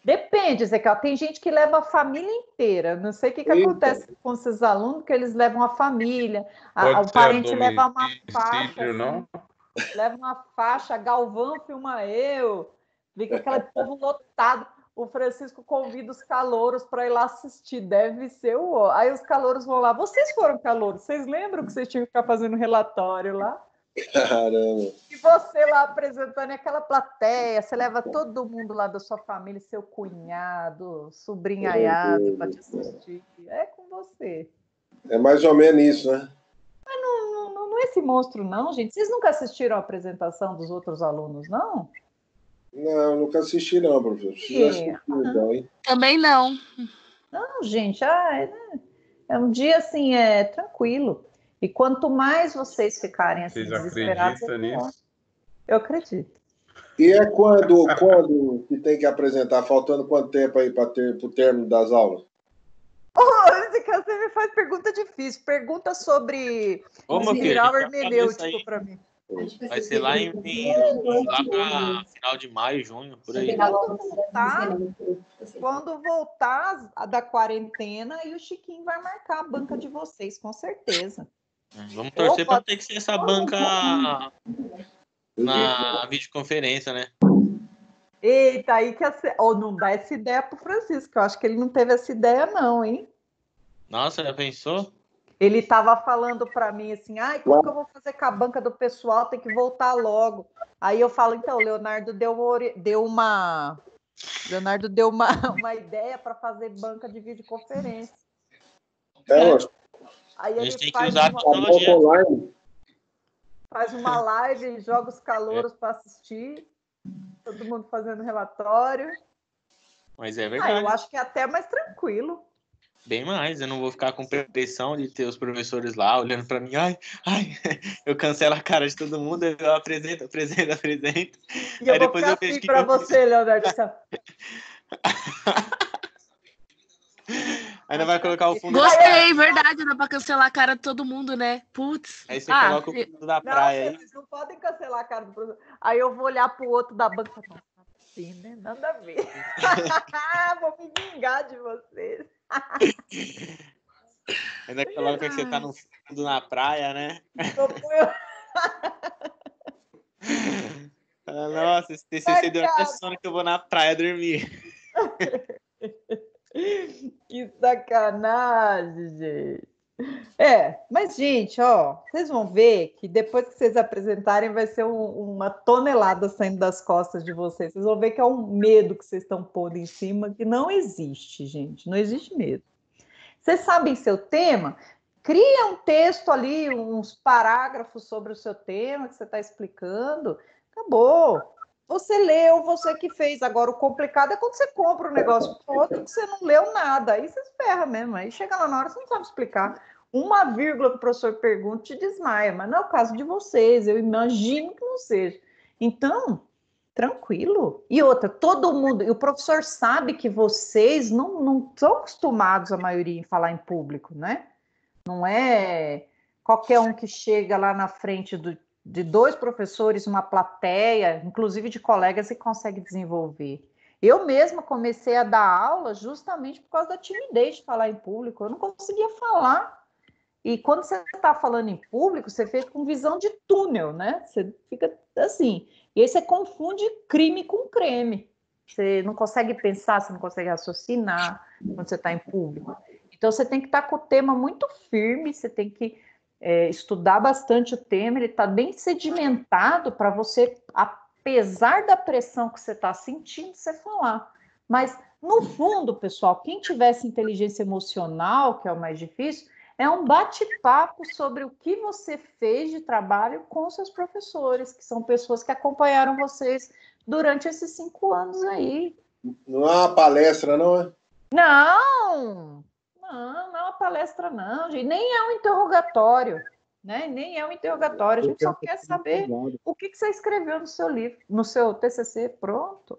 Depende, Zeca. Tem gente que leva a família inteira. Não sei o que acontece com esses alunos, que eles levam a família. O parente leva uma faixa. Não? Assim, leva uma faixa, Galvão filma eu. Vê que aquele povo lotado. O Francisco convida os calouros para ir lá assistir. Deve ser o. Aí os calouros vão lá. Vocês foram calouros? Vocês lembram que vocês tinham que ficar fazendo relatório lá? Caramba! E você lá apresentando aquela plateia, você leva todo mundo lá da sua família, seu cunhado, sobrinho aiado para te assistir. É com você. É mais ou menos isso, né? Mas não é esse monstro, não, gente. Vocês nunca assistiram a apresentação dos outros alunos, não? Não, nunca assisti, não, professor. Preciso assistir, então, hein? Também não. Não, gente, é um dia assim, tranquilo. E quanto mais vocês ficarem assim, Vocês desesperados, acreditam nisso? eu acredito. E quando que tem que apresentar? Faltando quanto tempo aí para o término das aulas? Você me faz pergunta difícil. Pergunta sobre geral hermenêutico para mim. Vai ser lá para final de maio, junho, por aí. Quando voltar da quarentena, e o Chiquinho vai marcar a banca de vocês, com certeza. Vamos torcer para ter que ser essa banca na videoconferência, né? Eita, aí que não dá essa ideia pro Francisco. Eu acho que ele não teve essa ideia, não, hein? Nossa, já pensou? Ele estava falando para mim assim, como que eu vou fazer com a banca do pessoal? Tem que voltar logo. Aí eu falo, então, o Leonardo deu uma ideia para fazer banca de videoconferência. Aí a gente ele tem que usar a tecnologia. Faz uma live, joga os calouros para assistir, todo mundo fazendo relatório. Mas é verdade. Eu acho que é até mais tranquilo. Bem mais, eu não vou ficar com pressão de ter os professores lá olhando para mim, eu cancelo a cara de todo mundo, eu apresento. E aí depois eu vejo para você, Leonardo. Ainda vai colocar o fundo. Gostei, verdade, dá para cancelar a cara de todo mundo, né? Putz. Aí você coloca o fundo da praia. Vocês não podem cancelar a cara do professor. Aí eu vou olhar pro outro da banca e falar, assim, né? Nada a ver. Vou me vingar de vocês. Ainda coloca que você tá no fundo na praia, né? Nossa, esse TCC deu até sono que eu vou na praia dormir. Que sacanagem, gente. Mas, gente, vocês vão ver que depois que vocês apresentarem vai ser uma tonelada saindo das costas de vocês. Vocês vão ver que é um medo que vocês estão pondo em cima, que não existe, gente. Não existe medo. Vocês sabem seu tema? Cria um texto ali, uns parágrafos sobre o seu tema que você está explicando. Acabou. Você leu, você que fez. Agora, o complicado é quando você compra um negócio pro outro que você não leu nada. Aí você se ferra mesmo. Aí chega lá na hora, você não sabe explicar. Uma vírgula que o professor pergunta te desmaia. Mas não é o caso de vocês. Eu imagino que não seja. Então, tranquilo. E outra, todo mundo... E o professor sabe que vocês não são acostumados, a maioria, em falar em público, né? Não é qualquer um que chega lá na frente de 2 professores, uma plateia, inclusive de colegas, e consegue desenvolver. Eu mesma comecei a dar aula justamente por causa da timidez de falar em público. Eu não conseguia falar. E quando você está falando em público, você fica com visão de túnel, né? Você fica assim. E aí você confunde crime com creme. Você não consegue pensar, você não consegue raciocinar quando você está em público. Então, você tem que estar com o tema muito firme, você tem que estudar bastante o tema, ele está bem sedimentado para você, apesar da pressão que você está sentindo, você falar. Mas, no fundo, pessoal, quem tivesse inteligência emocional, que é o mais difícil, é um bate-papo sobre o que você fez de trabalho com seus professores, que são pessoas que acompanharam vocês durante esses 5 anos aí. Não é uma palestra, não é? Não é uma palestra, não, gente. Nem é um interrogatório, né? Nem é um interrogatório. A gente só quer saber o que você escreveu no seu livro, no seu TCC. Pronto.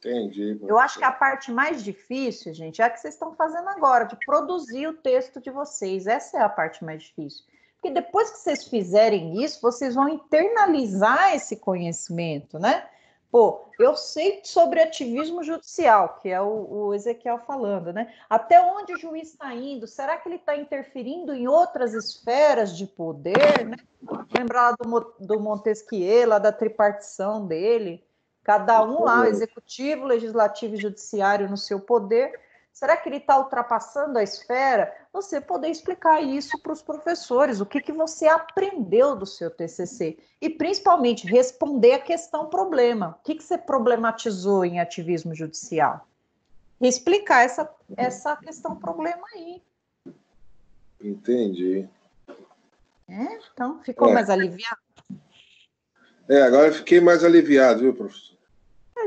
Entendi. Eu acho que a parte mais difícil, gente, é a que vocês estão fazendo agora, de produzir o texto de vocês. Essa é a parte mais difícil. Porque depois que vocês fizerem isso, vocês vão internalizar esse conhecimento, né? Pô, eu sei sobre ativismo judicial, que é o Ezequiel falando, né? Até onde o juiz está indo? Será que ele está interferindo em outras esferas de poder, né? Lembrar lá do Montesquieu, lá da tripartição dele. Cada um lá, o executivo, legislativo e judiciário no seu poder. Será que ele está ultrapassando a esfera? Você poder explicar isso para os professores, o que você aprendeu do seu TCC. E, principalmente, responder a questão problema. O que você problematizou em ativismo judicial? E explicar essa questão problema aí. Entendi. Então, ficou mais aliviado? Agora eu fiquei mais aliviado, viu, professor?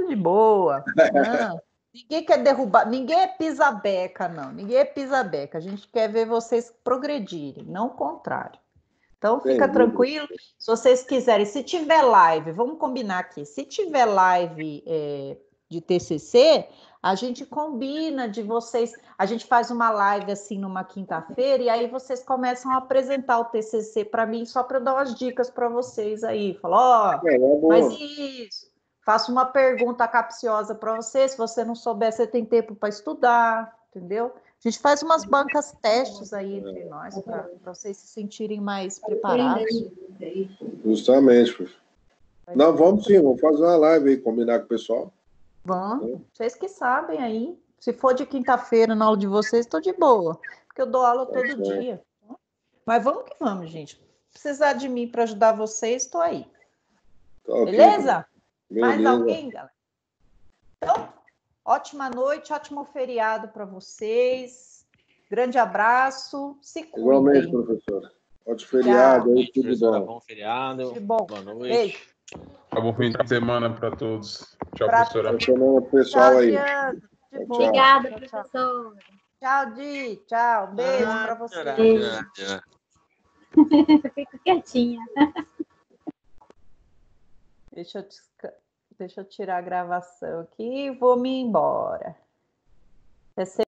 De boa. Não. Ninguém quer derrubar, ninguém é pisabeca, não. Ninguém é pisabeca. A gente quer ver vocês progredirem, não o contrário. Então, fica tranquilo. Se vocês quiserem, se tiver live, vamos combinar aqui. Se tiver live de TCC, a gente combina de vocês. A gente faz uma live assim numa quinta-feira e aí vocês começam a apresentar o TCC para mim, só para eu dar umas dicas para vocês aí. Falar, mas isso. Faço uma pergunta capciosa para você. Se você não souber, você tem tempo para estudar, entendeu? A gente faz umas bancas testes aí entre nós, para vocês se sentirem mais preparados. Justamente, professor. Não, vamos sim, vamos fazer uma live aí, combinar com o pessoal. Vamos, vocês que sabem aí. Se for de quinta-feira na aula de vocês, estou de boa, porque eu dou aula todo dia. Mas vamos que vamos, gente. Precisar de mim para ajudar vocês, estou aí. Tá, beleza? Okay. Mais alguém, galera? Então, ótima noite, ótimo feriado para vocês. Grande abraço. Se cuidem. Igualmente, professor. Ótimo feriado. Aí, tudo bom. Bom feriado. Tudo bom. Boa noite. Beijo. Bom fim de semana para todos. Tchau, Pra professora. Boa semana pro pessoal Tchau, aí. Diana. De boa. Obrigada, Tchau, professor. Tchau, Di. Tchau. Beijo para vocês. Fico quietinha. Deixa eu tirar a gravação aqui e vou me embora.